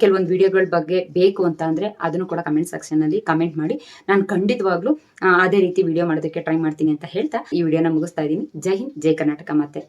A: ಕೆಲವೊಂದು ವಿಡಿಯೋಗಳ ಬಗ್ಗೆ ಬೇಕು ಅಂತ ಅಂದ್ರೆ ಅದನ್ನು ಕೂಡ ಕಮೆಂಟ್ ಸೆಕ್ಷನ್ ಅಲ್ಲಿ ಕಮೆಂಟ್ ಮಾಡಿ. ನಾನು ಖಂಡಿತವಾಗ್ಲೂ ಅದೇ ರೀತಿ ವಿಡಿಯೋ ಮಾಡೋದಕ್ಕೆ ಟ್ರೈ ಮಾಡ್ತೀನಿ ಅಂತ ಹೇಳ್ತಾ ಈ ವಿಡಿಯೋನ ಮುಗಿಸ್ತಾ ಇದ್ದೀನಿ. ಜೈ ಹಿಂದ್, ಜೈ ಕರ್ನಾಟಕ. ಮತ್ತೆ